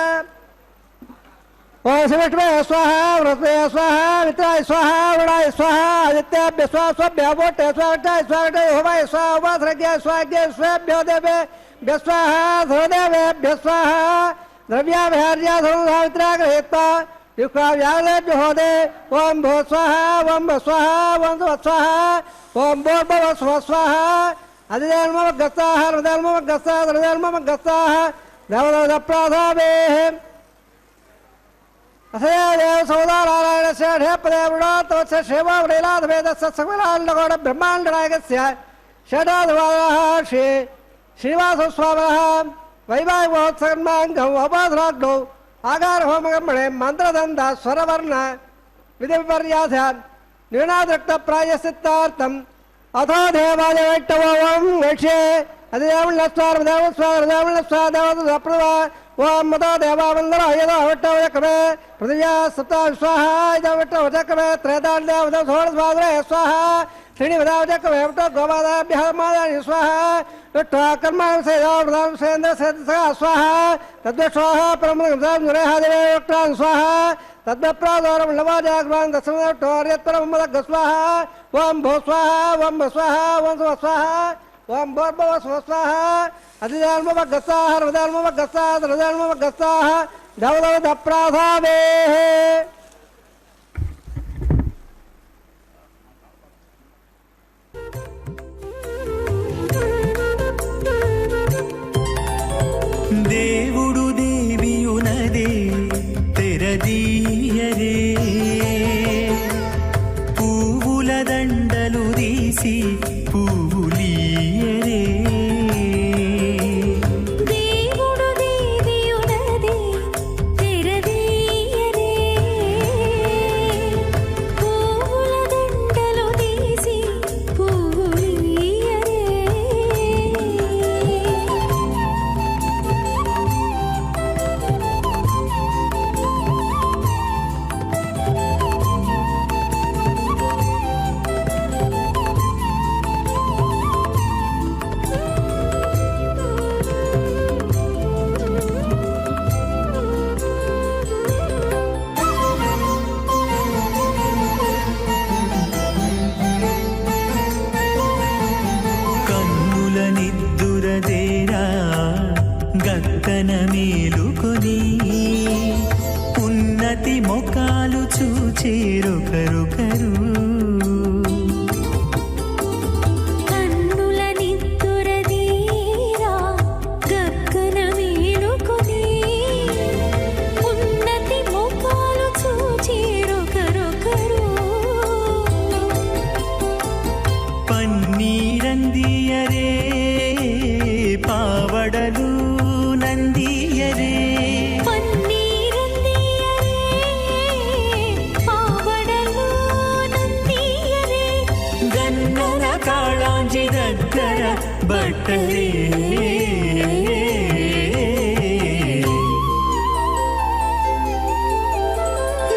ओषविष्णवे स्वाहा वृत्वे स्वाहा मित्राय स्वाहा वरुणाय स्वाहा आदित्याभ्य स्वाहा स्वभ्य वोटे स्वाहा स्वाहा होमाय स्वाहा उपासरज्ञाय स्वाहा स्वेभ्यो देवेभ्य स्वाहा ध्रुवदेवेभ्य स्वाहा द्रव्याभ्यार्या धनुधामित्रा गृहीत्वा युक्ताव्यालेभ्यो होदे ओम भो स्वाहा ओम स्वाहा ओम स्वाहा ओम भो स्वाहा अधिधर्ममग्गस्ताः हृदयर्ममग्गस्ताः हृदयर्ममग्गस्ताः देवदप्राधावेः అసదేవ సౌదానారాయణస్య ఢేపదేవుడాతవత్స శ్రీవామలీలాధవేదస్య సకలాండగౌడ బ్రహ్మాండనాయకస్య షడాధవాదः శ్రీనివాసస్వామినः వైవాహికమహోత్సవన్మాంగం ఉపాసనాగ్నౌ ఆగారహోమగర్మణే మంత్రదంద స్వరవర్ణ విధి విపర్యాసాన్ న్యూనాదృక్త ప్రాయశ్చిత్తార్థం అథో దేవాయ వైష్ణవం వైక్షే అది దేవుళ్ళస్వాదేవుళ్ళస్వాదేవతప్రద ఓం మతో దేవావందర యదో విట్టవచక్రమే పృథివ్యా సప్త స్వాహ ఇదవిట్టవచక్రమే త్రేతాండేవత సోడస్వాదరే స్వాహ శ్రీనివదావచక్రమే విట్ట గోమాదాభ్యమాదాని స్వాహ విట్ట కర్మాంసేంద్ర స్వాహ తద్విశ్వాహ పరమరేహాదేవే విట్టాన్ స్వాహ తద్ప్రాదోరం లవాజాగ్రాన్ దశమోర్యత్పరమదగ్గ స్వాహ ఓం భూ స్వాహ ఓం స్వాహ ఓం స్వాహ ఓం భోర్భవ స్వాహ అతిదాల్మవగ్గస్సాహ హృదయాల్మవగ్గస్సాహ హృదయాల్మవగ్గస్సాహ దవదవద ప్రాధావే దేవుడు దేవియునదే తెరదీయరే పువ్వుల దండలు తీసి పువ్వులీయరే దేవుడు దేవియునదే తెరదీయరే పువ్వుల దండలు తీసి పువ్వులీయరే కన్నుల నిద్దురదేరా గక్కన మేలుకొని ఉన్నతి మొకాలు చూచేరొకరొకరు కన్నుల నిద్దురదీరా గగ్గన మేలుకొని ఉన్నతి ముఖాలు చూచేరొకరొకరు పన్నీరందియరే పావడలు నందియరే పన్నీరందియరే పావడలు నందియరే గన్నన కాళాంజి దగ్గర బట్టలే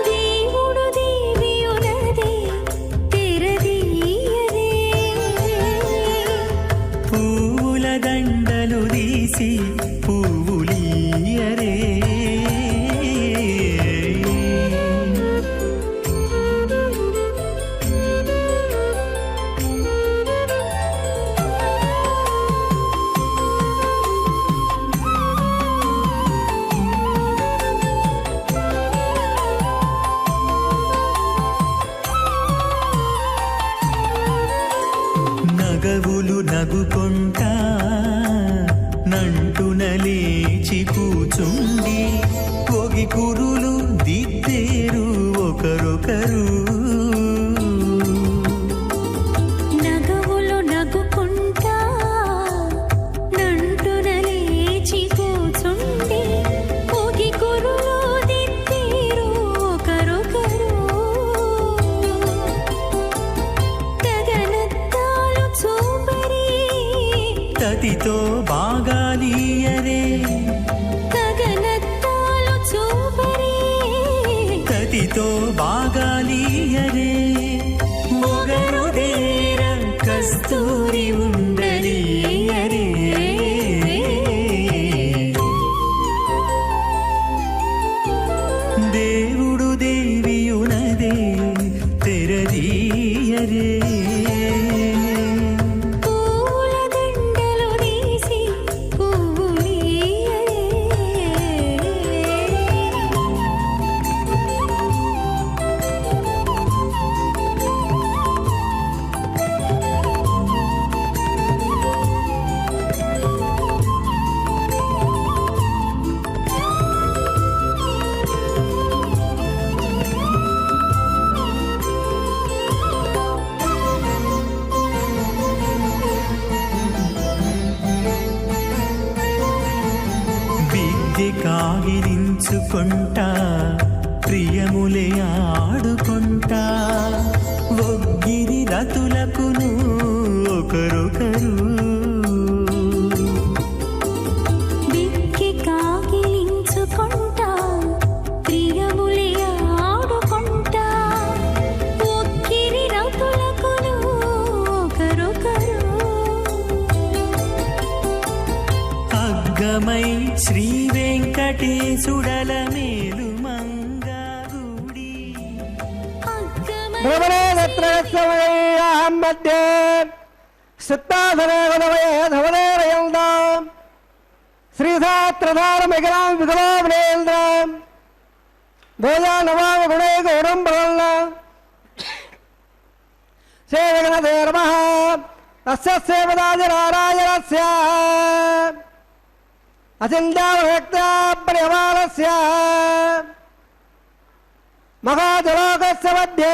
దేవుడు దేవియునదే తెరదీయరే పువ్వుల దండలు తీసి పువ్వులీయరే నగవులు నగుకొంటా నంటున లేచి కూచుండి పొగి కురులు దిద్దేరు ఒకరొకరు నగవులు నగుకుంటా నంటున లేచి కూచుండి పొగి కురులు దిద్దేరు ఒకరొకరు గగనత్తాలు చూపరి తతితో బాగాలీయరే గగనత్తాలు చూపరి తతితో బాగాలీయరే మొగరు దేర కస్తూరి ఉండలీయరే దేవుడు దేవియునదే తెరదీయరే పూల దండలు తీసి పువ్వులీయరే విద్య కాగిలించుకుంటా ప్రియములే ఆడుకుంటా ఒగ్గిరి రతులకును ఒకరొకరు విక్కి కాగిలించుకుంటా ప్రియములే ఆడుకుంటా ఒక్కిరి రతులకును ఒకరొకరు అగ్గమై శ్రీ వెంకటేశుడల మేలు మంగగుడి భ్రమణే తత్రస్వమయ్యాహం మధ్యే సిద్ధాధనే గదవయే ధవనేరయందాం శ్రీధాత్రధారమిగలాం విగలామనేంద్రాం భోజానవామ గుణే గౌరం బలన్న సేవగణదే నమః అస్య సేవదాజనారాయణస్య అచింతామహక్తాపర్యమానస్య మహాజలోకస్య మధ్యే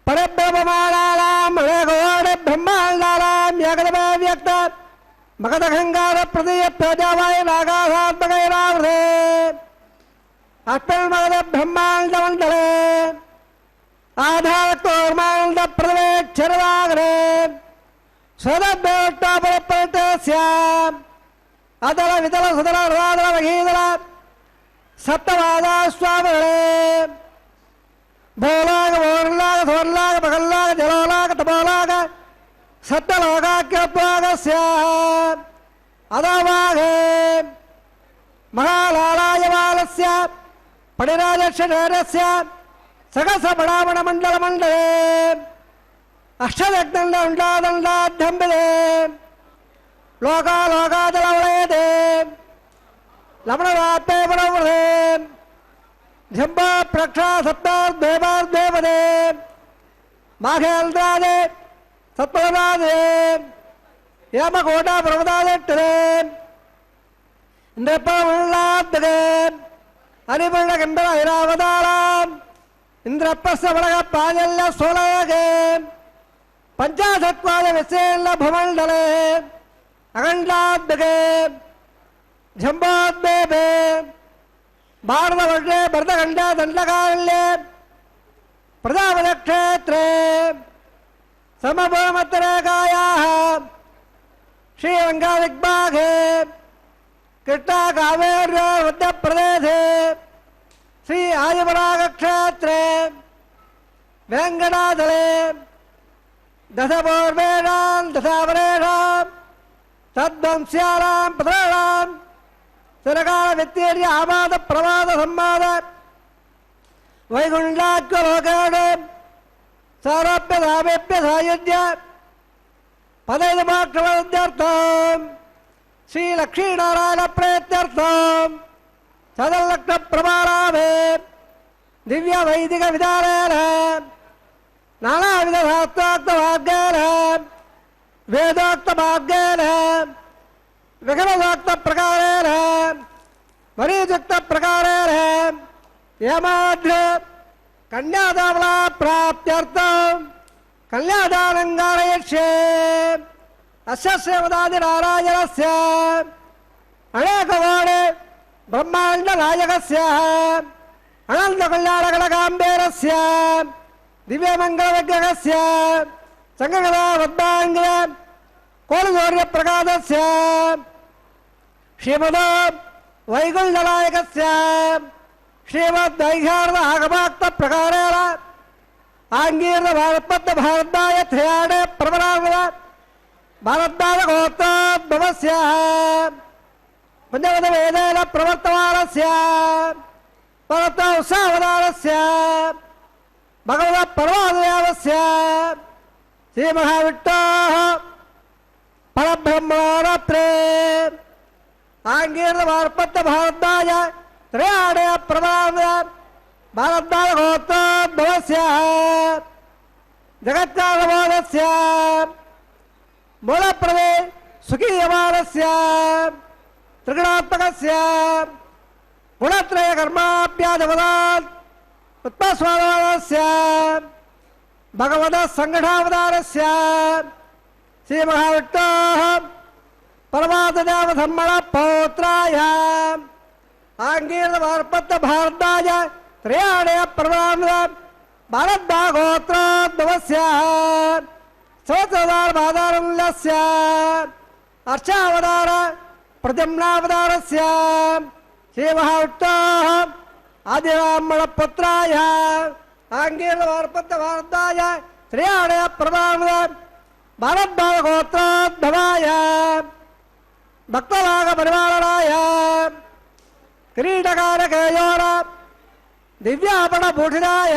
పరబ్రహ్మమాణానాం మహేగోణ బ్రహ్మాండానాం ఏకదమే వ్యక్త మగధగంగార ప్రదీయ ప్రజావాయ నాగాసాత్మకైరావృతే అస్మిన్మగధ బ్రహ్మాండమండలే ఆధారక్తోర్మాండ ప్రవేక్షరవాగరే స్వదభ్యోట్టాపరపరితస్య అదల విదల సుదల హృదాదల మహీదల సప్తవాదాస్వామినే భోలాగ భోర్లాగ ధోర్లాగ పగల్లాగ జలోలాగ తపోలాగ సప్తలోకాఖ్యత్వాగస్య అదవాగే మహాలాలాయమాలస్య పడిరాజక్షేరస్య సగస బడామణ మండల మండలే అష్టదగ్నండ ఉండాదండాఢ్యంబిదే లోకాలోకాదలవళయతే లవణవాప్తే వరవృతే జంబా ప్రక్షా సప్తార్దేవార్దేవదే మాఘేంద్రాదే సత్వదాదే ఏమకోట పర్వతాదెట్టదే ఇంద్రప్పలాద్దగే అనిపర్ణ గంధర ఐరావతారాం ఇంద్రప్పస్య బలగ ప్రాజల్య సోలయగే పంచాశత్వాద విశేల భూమండలే అఖండాద్దగే జంబోద్వేపే భారతవర్షే భరతఖండ దండకారణ్యే ప్రజాపతిక్షేత్రే సమభూమత్తరేఖాయాः శ్రీరంగదిగ్భాగే కృష్ణాకావేర్యో మధ్యప్రదేశే శ్రీ ఆదిపరాగక్షేత్రే వేంకటాచలే దశపూర్వేషాం దశాపరేషాం తద్వంశ్యానాం పుత్రాణాం చిరకాల విత్తీర్య ఆపాద ప్రమాద సంవాద వైకుంఠాఖ్యలోకాడు సౌరభ్య సామీప్య సాయుధ్య పదైదుమాక్షమర్థం శ్రీ లక్ష్మీనారాయణ ప్రయత్నర్థం సదల్లక్ష ప్రమాణామే దివ్య వైదిక విధానేన నానావిధ శాస్త్రోక్త మార్గేణ వేదోక్త మార్గేణ విఘ్నోక్త ప్రకారేణ మరీయుక్త ప్రకారేణ ఏమాద్ర కన్యాదామలా ప్రాప్త్యర్థం కన్యాదానం గారయక్షే అస్య సేవదాది నారాయణస్య అనేకవాణి బ్రహ్మాండ నాయకస్య అనంత కళ్యాణకళకాంబేరస్య దివ్యమంగళ విగ్రహస్య సంగగదా వద్దాంగ కోలగౌర్య ప్రకాశస్య శ్రీమదో వైకుంఠనాయకస్య శ్రీమద్దైహార్ద ఆగమాక్త ప్రకారేణ ఆంగీర్ణ భారతపద్ద భారద్దాయ త్రయాణే ప్రవరాంగ భారద్దాయ గోత్రోద్భవస్య పంచవద వేదేన ప్రవర్తమానస్య భరత ఉత్సాహవదానస్య భగవత పరమాదయావస్య శ్రీ మహావిట్టోః పరబ్రహ్మణత్రే ఆంగీర్ణ భారతపద్ద భారద్దాయ త్రయాణే ప్రవరాంగ భారద్దాయ గోత్రోద్భవస్య జగత్కారణమానస్య మూలప్రదే సుఖీయమానస్య త్రిగుణాత్మకస్య గుణత్రయ కర్మాభ్యాదవదాత్ ఉత్పస్వాదస్య భగవత సంఘటావతారస్య శ్రీ మహావిట్టోః परमात्मदेव धम्मण पौत्राय आंगीर्द वार्पत्त भारद्वाज त्रयाणे प्रमाण भारद्वागोत्रोद्भवस्य सहस्रदार बाधारल्यस्य अर्चावतार प्रद्युम्नावतारस्य श्रीमहाविष्णोः आदिब्राह्मणपुत्राय आंगीर्द वार्पत्त भारद्वाज त्रयाणे प्रमाण भारद्वागोत्रोद्भवाय भक्तभाग परिवाराय किरीटकारकेयोर दिव्यापणभूषिताय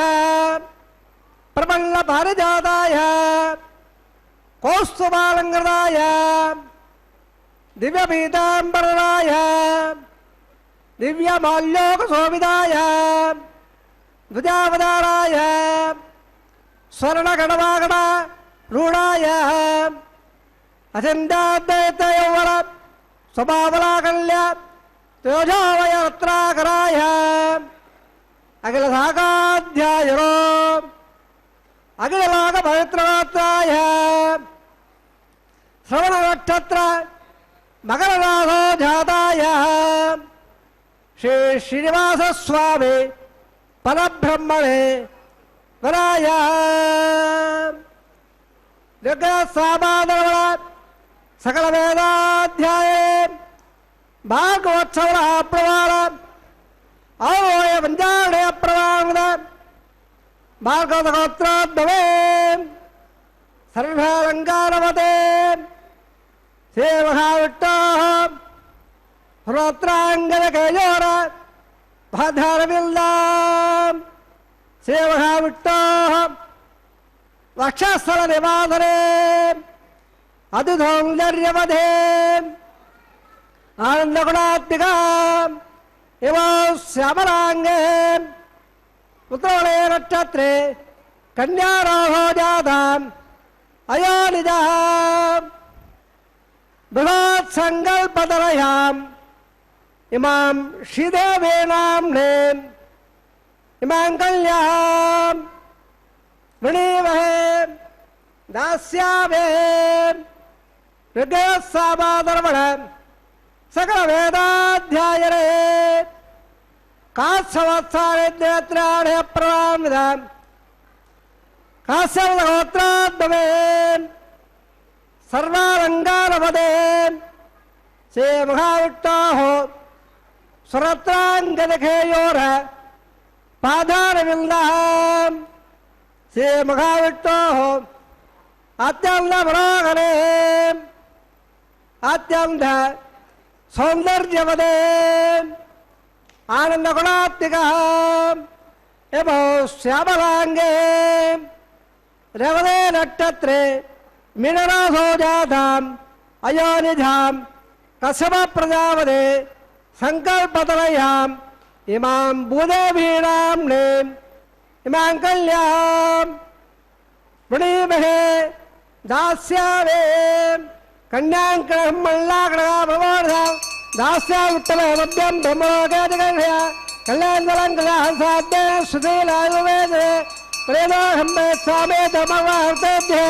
प्रबल्लपारिजाताय कौस्तुभालङ्कृताय दिव्यपीताम्बराय दिव्यमाल्योकशोभिताय ध्वजावताराय स्वर्णगणवागण रूढाय अचन्द्याद्वैतयौवन स्वभावलाकल्य तेजोवयत्राकराय अखिलशाखाध्यायरो अखिललोकपवित्रमात्राय श्रवणनक्षत्र मकरराधो जाताय श्री श्रीनिवासस्वामी परब्रह्मणे वराय दुर्गासामादरवण सकल वेदाध्याये भागवत्सवः प्रमाण अवोय पञ्चाणे प्रमाण भागवतगोत्रोद्भवे सर्वालङ्कारवते श्रीमहाविष्णोः श्रोत्राङ्गनकेयोर भाधारविल्लां श्रीमहाविष्णोः वक्षस्थलनिवासने अतिसौन्दर्यवधे आनन्दगुणात्मिका इव श्यामलाङ्गे उत्तरवलये नक्षत्रे कन्यारोहो जाताम् अयोनिजः बृहत् सङ्कल्पतरयाम् इमां श्रीदेवीनाम्ने इमां कल्याम् वृणीमहे दास्यामे ऋग्वेदसामादर्वण सकल वेदाध्यायने कात्सवत्सारेन्द्रत्राणे प्रवामिदाम् कास्यवदगोत्रोद्भवे सर्वालङ्कारपदे श्रीमहाविष्णोः सुरत्राङ्गनखेयोर पादारविन्दः श्रीमहाविष्णोः अत्यन्तमनोहरे अत्यन्त सौन्दर्यवदे आनन्दगुणात्मिकः एव श्यामलाङ्गे रवदे नक्षत्रे मीनरासो जाताम् अयोनिजाम् कश्यपप्रजापदे सङ्कल्पतनयाम् इमां भूदेवीनाम्ने इमां कल्याम् वृणीमहे दास्यामे कन्याङ्कमल्लाकणा दास्या उत्तममद्यं ब्रह्मलोके कल्याणलङ्कलाहसाद्य सुशीलायुर्वेदे प्रेमोऽहं स्वामे धर्मवार्तेभ्ये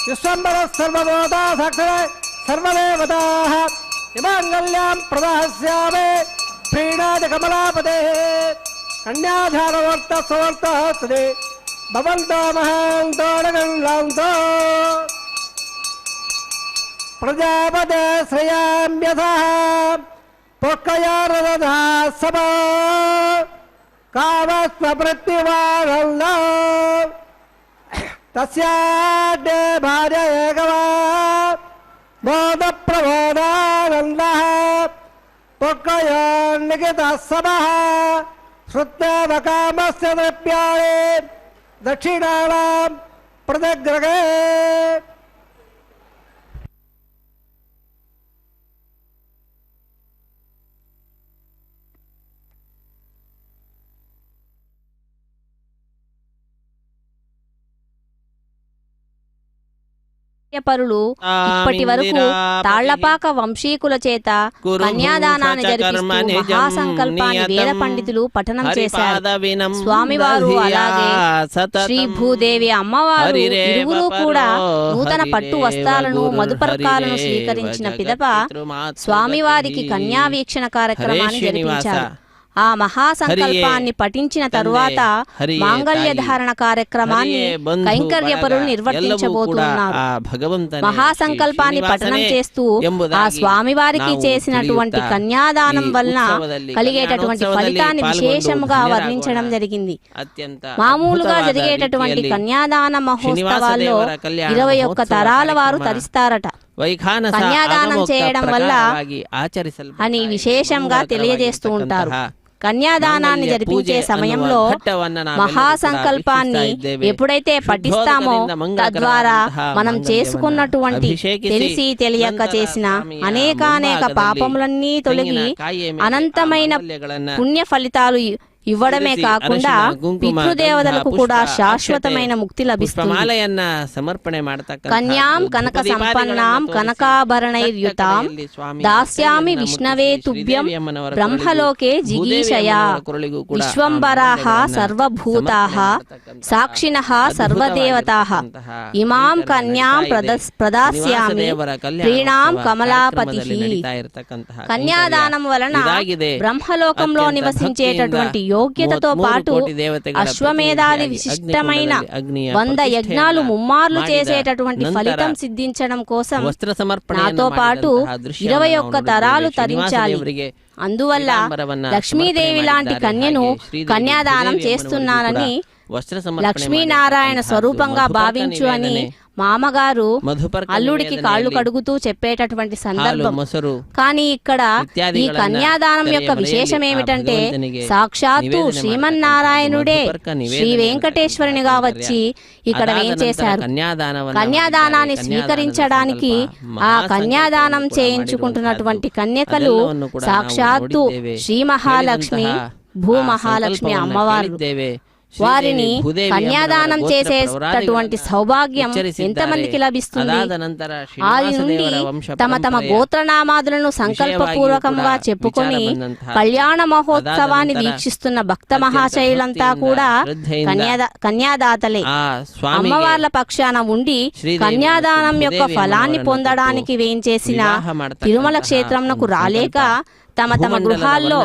विश्वम्भरः सर्वभूता साक्षर सर्वदेवताः इमाङ्गल्यां प्रदास्यामे प्रीणादिकमलापदे कन्याधारवर्तस्वर्तः सुदे भवन्तो महान्तो नगन्लान्तो प्रजापते श्रेयाम्यथः पुष्कयारदधा सभा कामस्वप्रतिवारल्लो तस्याड्डे भार्य एकवा बोधप्रबोधानन्दः पुष्कयोन्निकितः सभः श्रुत्वकामस्य द्रव्याणि दक्षिणानां प्रतिग्रहे పరులు ఇప్పటి వరకు తాళ్లపాక వంశీకుల చేత కన్యాదానాన్ని జరిపిస్తూ మహాసంకల్పాన్ని వేద పండితులు పఠనం చేశారు. స్వామివారు అలాగే శ్రీ భూదేవి అమ్మవారు ఇరువురు కూడా నూతన పట్టు వస్త్రాలను మధుపర్కాలను స్వీకరించిన పిదప స్వామివారికి కన్యావీక్షణ కార్యక్రమాన్ని జరిపించారు. ఆ మహాసంకల్పాన్ని పఠించిన తరువాత మాంగళ్య ధారణ కార్యక్రమాన్ని కైంకర్యపరులు నిర్వర్తించబోతున్నారు. మహాసంకల్పాన్ని పఠనం చేస్తూ ఆ స్వామివారికి చేసినటువంటి కన్యాదానం వలన కలిగేటటువంటి ఫలితాన్ని విశేషంగా వర్ణించడం జరిగింది. మామూలుగా జరిగేటటువంటి కన్యాదాన మహోత్సవాల్లో 21 తరాల వారు తరిస్తారట. కన్యాదానం చేయడం వల్ల అని విశేషంగా తెలియజేస్తూ ఉంటారు. కన్యాదానాన్ని జరిపించే సమయంలో మహాసంకల్పాన్ని ఎప్పుడైతే పఠిస్తామో తద్వారా మనం చేసుకున్నటువంటి తెలిసి తెలియక చేసిన అనేకానేక పాపములన్నీ తొలగి అనంతమైన పుణ్య ఫలితాలు ఇవ్వడమే కాకుండా పితృదేవతలకు కూడా శాశ్వతమైన ముక్తి లభిస్తుంది. కన్యాం కనక సంపన్నాం కనకాభరణైర్యుతాం దాస్యామి విష్ణవే తుభ్యం బ్రహ్మలోకే జిగీషయా విశ్వంబరాః సర్వభూతాః సాక్షిణః సర్వదేవతాః ఇమాం కన్యాం ప్రదాస్యామి ప్రీణాం కమలాపతిః. కన్యాదానం వలన బ్రహ్మలోకంలో నివసించేటటువంటి యోగ్యతతో పాటు అశ్వమేధాది విశిష్టమైన 100 యజ్ఞాలు ముమ్మార్లు చేసేటటువంటి ఫలితం సిద్ధించడం కోసం నాతో పాటు 21 తరాలు తరించాలి. అందువల్ల లక్ష్మీదేవి లాంటి కన్యను కన్యాదానం చేస్తున్నానని లక్ష్మీనారాయణ స్వరూపంగా భావించు అని మామగారు అల్లుడికి కాళ్ళు కడుగుతూ చెప్పేటటువంటి సందర్భం. కానీ ఇక్కడ ఈ కన్యాదానం యొక్క విశేషం ఏమిటంటే సాక్షాత్తు శ్రీమన్నారాయణుడే శ్రీ వెంకటేశ్వరునిగా వచ్చి ఇక్కడ ఏం చేశారు. కన్యాదానాన్ని స్వీకరించడానికి ఆ కన్యాదానం చేయించుకుంటున్నటువంటి కన్యకలు సాక్షాత్తు శ్రీ మహాలక్ష్మి భూమహాలక్ష్మి అమ్మవారు. వారిని కన్యాదానం చేసేటటువంటి సౌభాగ్యం ఎంతమందికి లభిస్తుంది? ఆది నుండి తమ తమ గోత్రనామాదులను సంకల్పపూర్వకంగా చెప్పుకొని కళ్యాణ మహోత్సవాన్ని వీక్షిస్తున్న భక్త మహాశయులంతా కూడా కన్యాదాతలే. అమ్మవార్ల పక్షాన ఉండి కన్యాదానం యొక్క ఫలాన్ని పొందడానికి వేంచేసిన తిరుమల క్షేత్రంకు రాలేక తమ తమ గృహాల్లో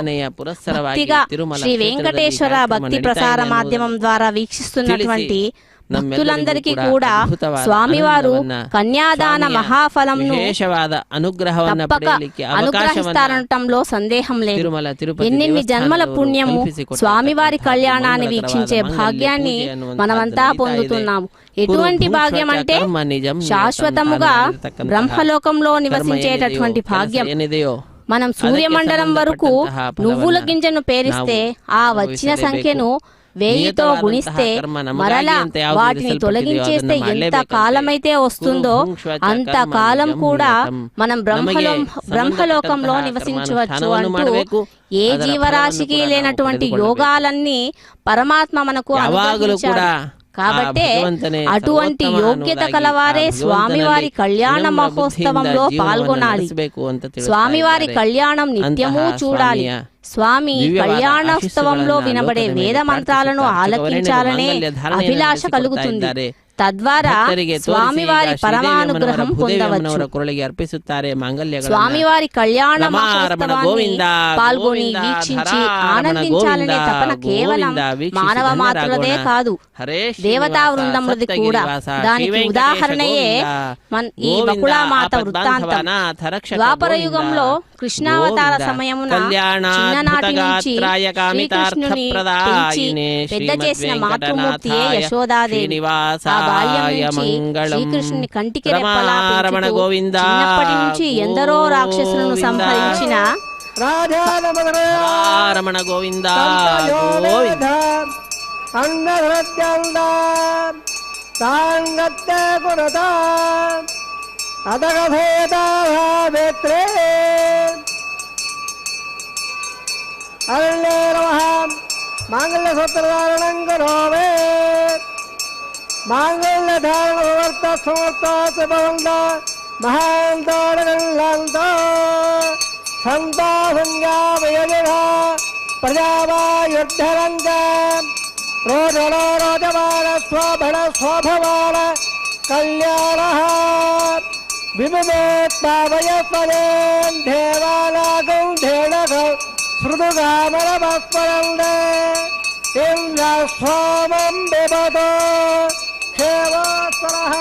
భక్తిగా శ్రీ వెంకటేశ్వర భక్తి ప్రసార మాధ్యమం ద్వారా వీక్షిస్తున్నటువంటి భక్తులందరికీ కూడా స్వామివారు కన్యాదాన మహాఫలంను తప్పక అనుగ్రహిస్తారనటంలో సందేహం లేదు. ఎన్నెన్ని జన్మల పుణ్యము స్వామివారి కళ్యాణాన్ని వీక్షించే భాగ్యాన్ని మనమంతా పొందుతున్నాము. ఎటువంటి భాగ్యం అంటే శాశ్వతముగా బ్రహ్మలోకంలో నివసించేటటువంటి భాగ్యం. మనం సూర్యమండలం వరకు నువ్వుల గింజను పేరిస్తే ఆ వచ్చిన సంఖ్యను 1000తో గుణిస్తే మరలా వాటిని తొలగించేస్తే ఎంత కాలమైతే వస్తుందో అంత కాలం కూడా మనం బ్రహ్మలోకంలో నివసించవచ్చు అంటూ ఏ జీవరాశికి లేనటువంటి యోగాలన్నీ పరమాత్మ మనకు అనుగ్రహించాడు. కాబట్టి అటువంటి యోగ్యత కలవారే స్వామివారి కళ్యాణ మహోత్సవంలో పాల్గొనాలి. స్వామివారి కళ్యాణం నిత్యము చూడాలి. స్వామి కళ్యాణోత్సవంలో వినబడే వేద మంత్రాలను ఆలకించాలనే అభిలాష కలుగుతుంది. తద్వారా స్వామివారి పరమానుగ్రహం పొందవచ్చు. స్వామివారి కళ్యాణ మహోత్సవాన్ని పాల్గొని వీక్షించి ఆనందించాలనే తపన కేవలం మానవ మాత్రులదే కాదు, దేవతా వృందములది కూడా. దానికి ఉదాహరణయే ఈ బకుళామాత వృత్తాంతం. ద్వాపర యుగంలో కృష్ణావతార సమయమున చిన్ననాటి నుంచి శ్రీకృష్ణుని పెంచి పెద్ద చేసిన మాతృమూర్తియే యశోదాదేవి. ఆ బాల్యం నుంచి శ్రీకృష్ణుని కంటికి రెప్పలా పెంచుతూ చిన్నప్పటి నుంచి ఎందరో రాక్షసులను సంహరించిన రమణ గోవింద మాంగళ్య సూత్రధారణం కరోమే మాంగళ్యధారణ వివర్త సమర్థ భవంత మహాంతోడంత సంతాసంజావయజ ప్రజావాయుద్ధరంగ రోజలో రోజమాన స్వభణ స్వభవాన కళ్యాణ విమేత్పావయస్వదేం దేవానాగం ధేనగం శృతుగామరమస్మరందే ఇంద్ర సోమం బిభతో క్షేమస్వరః.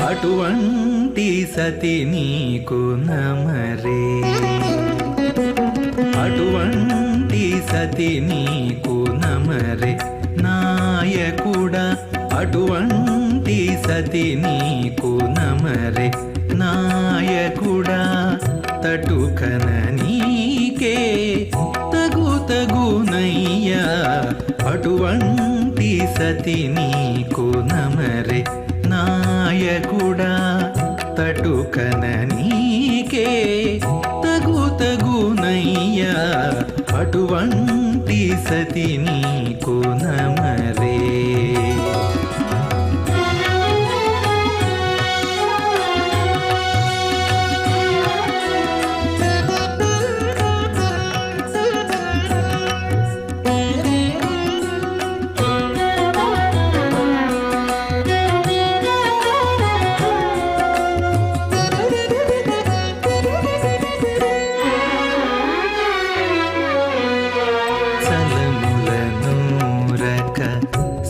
అటువంటి సతి నీకు నమరే, అటువంటి సతి నీకు నమరే నాయకుడా, అటువంటి సతి నీకు నమరే నాయకుడా. తటుకన నీకే తగునయ్యా, అటువంటి సతి నీకు నమరే నాయకుడా. తటుకన నీకే తగునయ్యా, అటువంటి సతి నీకు నమరే.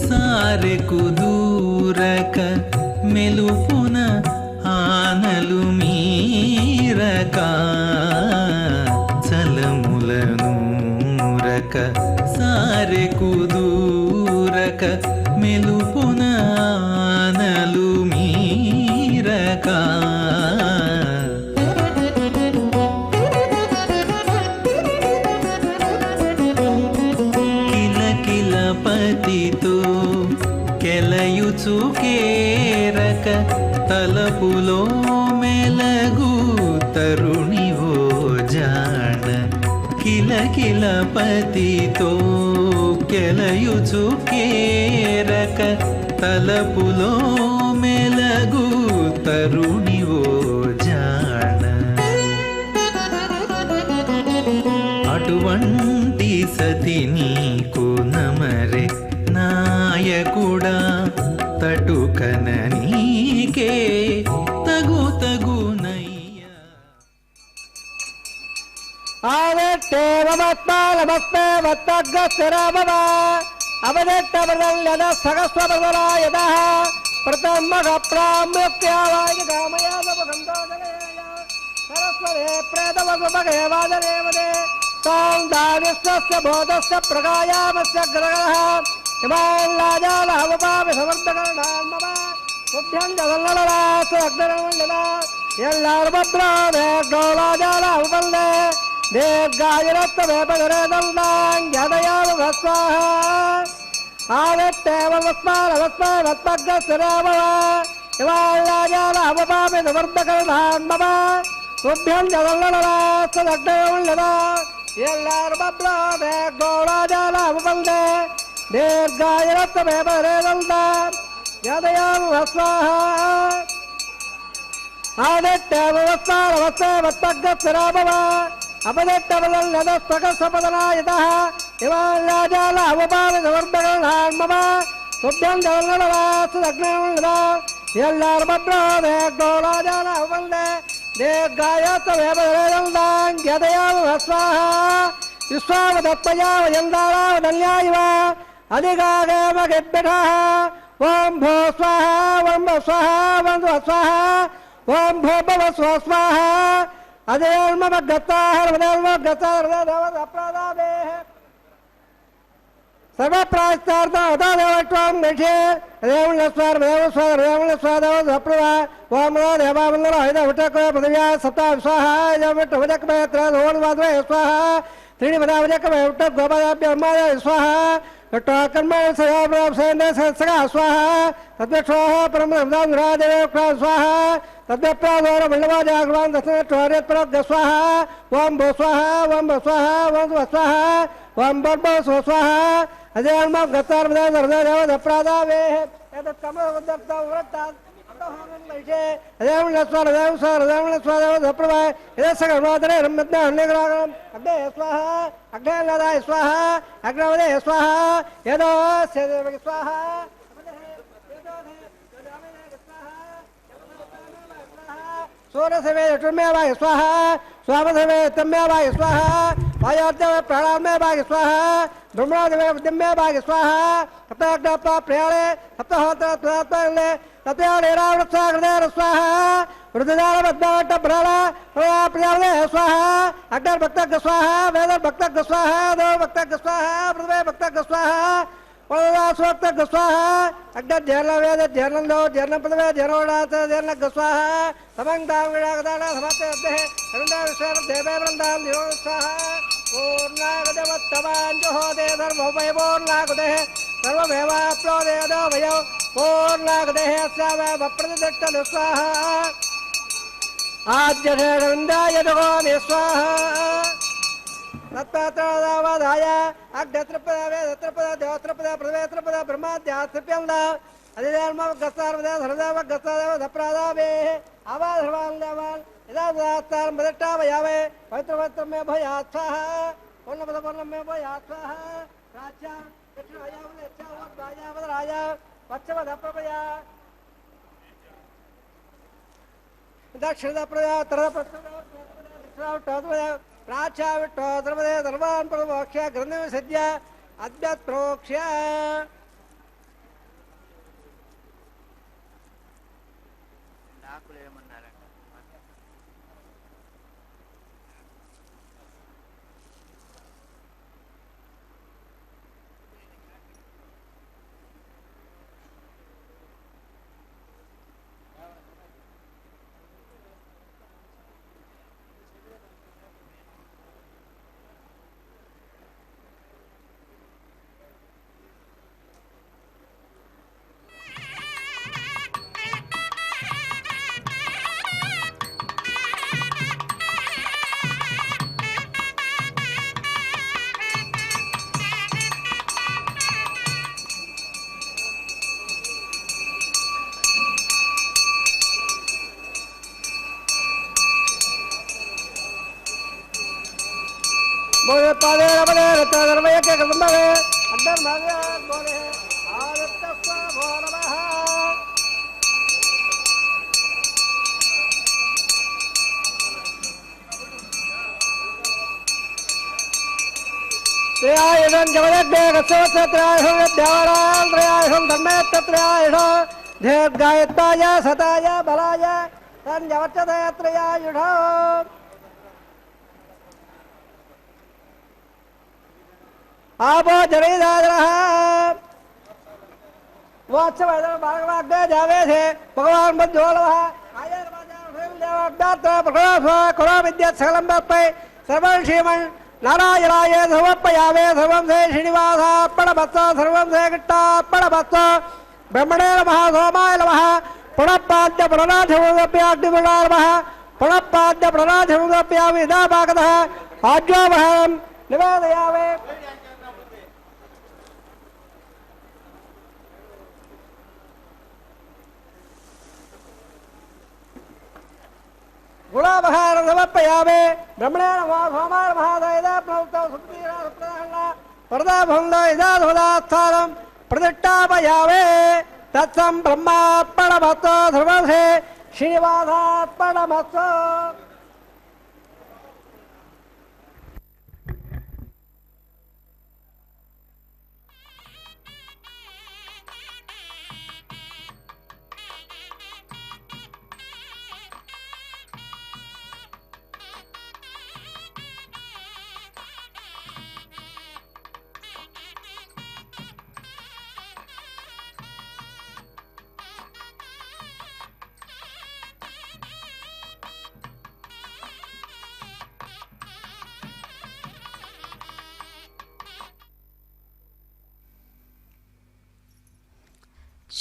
సారెకు దూరక మెలుపున ఆనలు మీరక, చలములనూరక సారెకు దూరక మెలుపున ఆనలు మీరక. పతితో కెలయుచు కేరక తలపులో మెలగు తరుణివో జాణ. కిలకిల పతితో కెలయుచు కేరక తలపులో మెలగు తరుణివో జాణ. అటువంటి సతి నీకు నమరే నాయకుడా. తటుకన నీకే తగునయ్యా. ఆవట్టేవమత్మాలమస్మే వత్తగ్రస్థిరామవ అవదట్టవదల్లద సహస్రవదలాయద ప్రతమగ ప్రామ్యక్యావాయ కామయాదవగంధోదలేయ సరస్వతే ప్రేతవసుమగే వాదరేవదే తాం దానిస్తస్య బోధస్య ప్రగాయామస్య గ్రహః హిమాలయాలహవపామి సమర్థకరణాన్మవ బుద్ధ్యం జవల్లలాస అగ్నరమండల ఎల్లార్భద్రాదే గౌలాజాలహవపల్లే దీర్ఘాయురత్వమేపదరేదండాంగ్యదయామ స్వాహ. ఆవట్టేవమస్మాలమస్మే వత్తగ్రస్థిరామవ హిమాలయాలహవపామి సమర్థకరణాన్మవ బుద్ధ్యం జవల్లలాస అగ్నరమండల ఎల్లార్భద్రాదే గౌలాజాలహవపల్లే దీర్ఘాయురత్వమేపదరేదండాంగ్యదయామ స్వాహ. ఆదట్టేవమస్మాలమస్మే వత్తగ్రస్థిరామవ అపదట్టవదల్లద సకసపదనాయతః హిమాలయాలహవపామి సమర్థకరణాన్మవ బుద్ధ్యం జవల్లలాస అగ్నరమండల ఎల్లార్భద్రాదే గౌలాజాలహవపల్లే దీర్ఘాయురత్వమేపదరేదండాంగ్యదయామ స్వాహ. విశ్వావదత్తయా వయందారావదన్యాయివ అధిగాగేమగిభ్యఠః ఓం భో స్వాహ ఓం భో స్వాహ ఓం భో స్వాహ ఓం భో భవ స్వాహ. అదేల్మగత్తాహర్వదేల్మగత్తాహర్వదేవదప్రదాదేః सर्वप्रायश्चार्थं हतादेवत्वं गच्छे देवस्वादेवस्वादेवस्वादेवप्रभा ओम नमो देवावन्दनो हरिदवटक पृथिव्या सप्ता स्वाहा यमटवजकमय त्रयोदवादवे स्वाहा त्रीणि पदावजकमय उट्टक गोपादाभ्यमाय स्वाहा कर्माणि सयाब्रावसेने सत्सगा स्वाहा तद्वक्षोः परमधामधुरादेवे स्वाहा तद्वप्रादोर मण्डवाजाग्रवान् दशनेत्वहरेत्परग स्वाहा ओम भो स्वाहा ओम भो स्वाहा ओम स्वाहा ओम बर्भो स्वाहा अजयन्म गतार्मदे नर्देव दप्रादावे एतत् कमलवद्दत्ता व्रता स्वाहा अग्ने स्वाहा अग्नवदे स्वाहा यदो स्वाहा सूर्यसेवे चुर्म्यावाय स्वाहा स्वामसेवे तम्यावाय स्वाहा वायोर्देवे प्राणाम्यावाय स्वाहा ब्रह्मदेवे दिम्यावाय स्वाहा सप्ताग्नपा प्रियाले सप्तहोत्रत्वात्मले तत्याले रावणस्वागृदेर स्वाहा वृद्धदारबद्धवट्ट प्राणा प्रियाले स्वाहा अग्निर्भक्तग स्वाहा वेदर्भक्तग स्वाहा देवभक्तग स्वाहा पृथ्वी भक्तग स्वाहा वरदास्वक्तग स्वाहा अग्निर्जर्णवेद जर्णन्दो जर्णपृथ्वी जर्णोडात जर्णग स्वाहा समङ्गदाविडागदाना समाप्तेः देवेन्द्रन्दां दिवो स्वाहा पूर्णागदेवत्तमाञ्जुहोदे सर्वोपय पूर्णागदेः सर्वमेवाप्योदेदो वयो पूर्णागदेः अस्यावप्रतिष्ठति स्वाहा आद्यशेषविन्दाय जगोमि स्वाहा तत्पात्रदावादाय अग्नत्रपद वेदत्रपद देवत्रपद पृथ्वीत्रपद ब्रह्माद्यात्रप्यन्द अधिधर्म गस्तार्मदे सर्वदेव गस्तादेव दप्रादावे आवाधर्वान् देवान् यदा दातार मदट्टावयावे पवित्रवत्रमे भयात् स्वाहा पूर्णपदपूर्णमे भयात् स्वाहा राजा कृष्णयावले चावत् राजावद राजा पश्चिमदप्रभया दक्षिणदप्रभया तरदप्रभया प्राच्या विट्टो द्रवदे सर्वान् प्रमोक्ष्य ग्रन्थविसज्य अद्यत् प्रोक्ष्य बोले पाले रबले रत्ता दरमय के कदमवे अंदर भागे बोले आदत्तस्व भोरमः त्रयायुधं जगदग्ने गच्छवत्त्रयायुधं देवानां त्रयायुधं धर्मेत्तत्रयायुधं दीर्घायुत्ताय सताय बलाय तञ्जवच्चते त्रयायुधम् आपो जरीदादरः वात्सवैदर भागवाग्दे जावे थे भगवान बद्धोलः आयर्वाजादेवदात्र प्रकरास्वा करो विद्यात् सकलं वप्पै सर्वं श्रीमन् नारायणाय समर्पयामे सर्वं से श्रीनिवासार्पणमस्तु सर्वं से गिट्टार्पणमस्तु ब्रह्मणे नमः सोमाय नमः प्रणपाद्य प्रणनाथमुदप्याग्निगुणाय नमः प्रणपाद्य प्रणनाथमुदप्याविदाभागतः आज्ञावहं निवेदयामि गुणावहार समर्पयामे ब्रह्मणे नमः सोमाय नमः दयदा प्रणवतो सुप्तीरा सुप्रदहल्ला परदा भंगो इदाधोदास्थानं प्रतिष्ठापयामे तत्सं ब्रह्मार्पणमस्तु सर्वसे श्रीनिवासार्पणमस्तु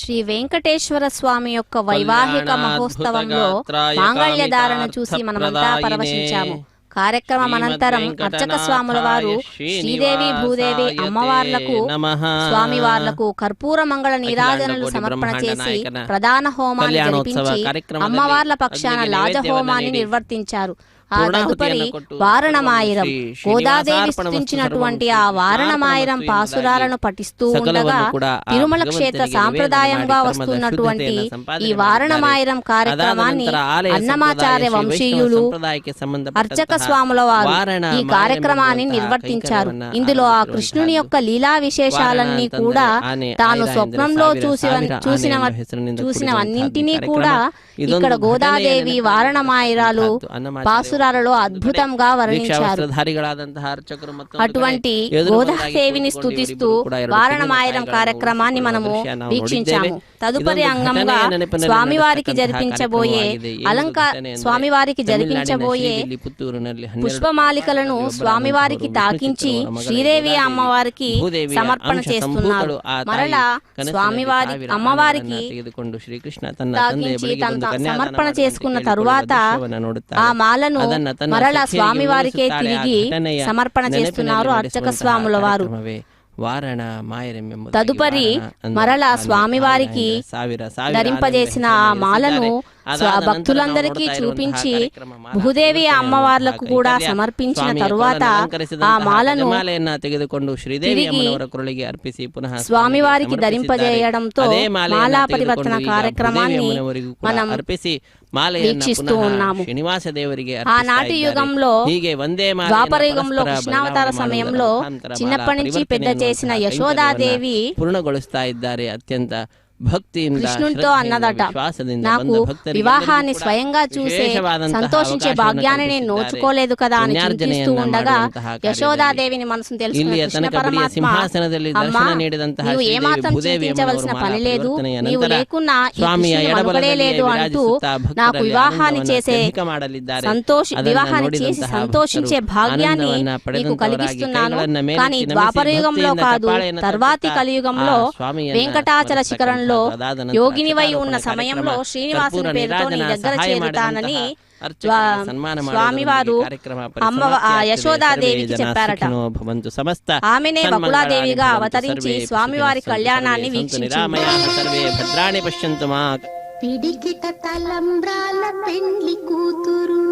శ్రీ వెంకటేశ్వర స్వామి యొక్క వైవాహిక మహోత్సవంలో మాంగళ్యధారణ చూసి మనమంతా పరవశించాము. కార్యక్రమం అనంతరం అర్చక స్వాముల వారు శ్రీదేవి భూదేవి అమ్మవార్లకు స్వామివార్లకు కర్పూర మంగళ నీరాజనలు సమర్పణ చేసి ప్రధాన హోమాన్ని జరిపించి అమ్మవార్ల పక్షాన లాజ హోమాన్ని నిర్వర్తించారు. ఆ తదుపరి వారణమాయిరం గోదాదేవి స్తుతించినటువంటి ఆ వారణమాయిరం పాసురాలను పఠిస్తూ ఉండగా తిరుమల క్షేత్ర సాంప్రదాయంగా వస్తున్నటువంటి ఈ వారణమాయిరం కార్యక్రమాన్ని అన్నమాచార్య వంశీయులు అర్చక స్వాముల వారు ఈ కార్యక్రమాన్ని నిర్వర్తించారు. ఇందులో ఆ కృష్ణుని యొక్క లీలా విశేషాలన్నీ కూడా తాను స్వప్నంలో చూసినవన్నింటినీ కూడా ఇక్కడ గోదాదేవి వారణమాయిరాలు పాసురాలలో అద్భుతంగా వర్ణించారు. అటువంటి గోదాదేవిని స్తుతిస్తూ వారణమాయిరం కార్యక్రమాన్ని మనము వీక్షించాము. తదుపరి అంగంగా స్వామివారికి జరిపించబోయే పుష్పమాలికలను స్వామివారికి తాకించి శ్రీదేవి అమ్మవారికి సమర్పణ చేస్తున్నారు. మరలా స్వామివారి అమ్మవారికి తాకించి సమర్పణ చేసుకున్న తరువాత ఆ మాలను మరలా స్వామివారికే తిరిగి సమర్పణ చేస్తున్నారు అర్చక స్వాముల వారు. తదుపరి మరలా స్వామివారికి ధరింపజేసిన ఆ మాలను భక్తులందరికీ చూపించి భూదేవి అమ్మవార్లకు కూడా సమర్పించిన తరువాత ఆ మాలను తిరిగి స్వామివారికి ధరింపజేయడంతో మాలా పరివర్తన కార్యక్రమాన్ని మనం వీక్షిస్తూ ఉన్నాము. ఆనాటి యుగంలో ద్వాపర యుగంలో కృష్ణావతార సమయంలో చిన్నప్పటి నుంచి పెద్ద చేసిన యశోదాదేవి పూర్ణಗೊಳಿಸ್ತಾ ಇದ್ದಾರೆ. అత్యంత కృష్ణునితో అన్నదట, నాకు వివాహాన్ని స్వయంగా చూసే సంతోషించే భాగ్యాన్ని నేను నోచుకోలేదు కదా అని చింతిస్తూ ఉండగా యశోదాదేవిని మనసును తెలుసుకున్న కృష్ణ పరమాత్మ, అమ్మా నీవు ఏమాత్రం చింతించవలసిన పని లేదు, నీవు లేకున్నా మనుగడే లేదు అంటూ నాకు వివాహాన్ని చేసి సంతోషించే భాగ్యాన్ని నీకు కలిగిస్తున్నాను. కానీ ద్వాపరయుగంలో కాదు, తర్వాతి కలియుగంలో వెంకటాచల శిఖరంలో యోగినివై ఉన్న సమయంలో శ్రీనివాసుని పేరుతో నీ దగ్గర చేరుతానని స్వామివారు యశోదాదేవికి చెప్పారట. ఆమెనే బకుళాదేవిగా అవతరించి స్వామివారి కళ్యాణాన్ని వీక్షించింది. పిడికిట తలంబ్రాల పెండ్లి కూతురు,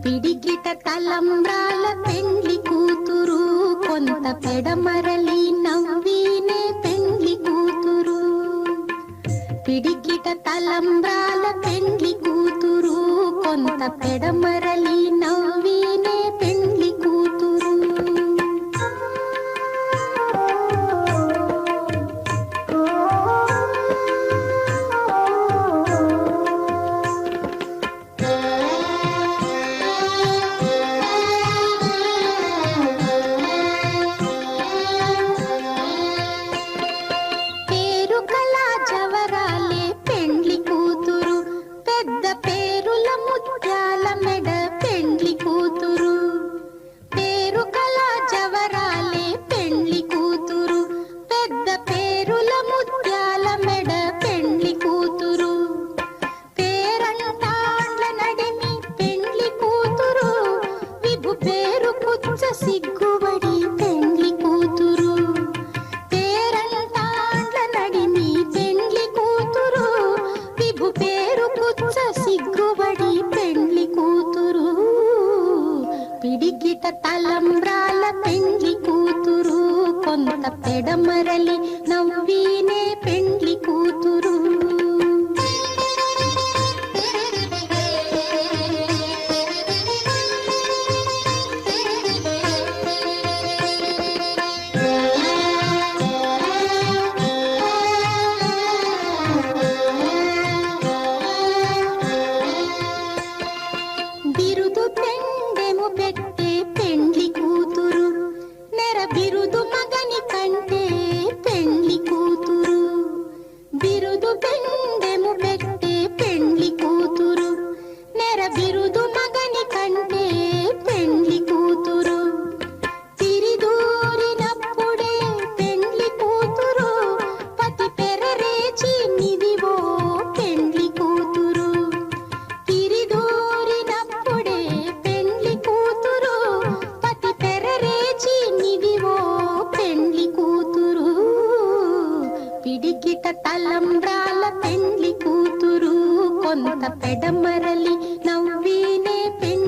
పిడికిట తలంబ్రాల పెండ్లి కూతురు, కొంత పెడమరలి నవ్వినే పెండ్లి కూతురు. పిడికిట తలంబ్రాల పెండ్లి కూతురు, కొంత పెడమరలి నవ్వినే పెండ్లి కూతురు. తలంబ్రాల పెండ్లి కూతురు, కొంత పెడమరలి నవ్వినే పెండ్లి కూతురు. బిరుదు పెండెము పెట్టే పెండ్లి కూతురు, నెర బిరుదు మగని కంటే పెండ్లి కొంత పెడమరలి నవ్వీనే పెండ్లి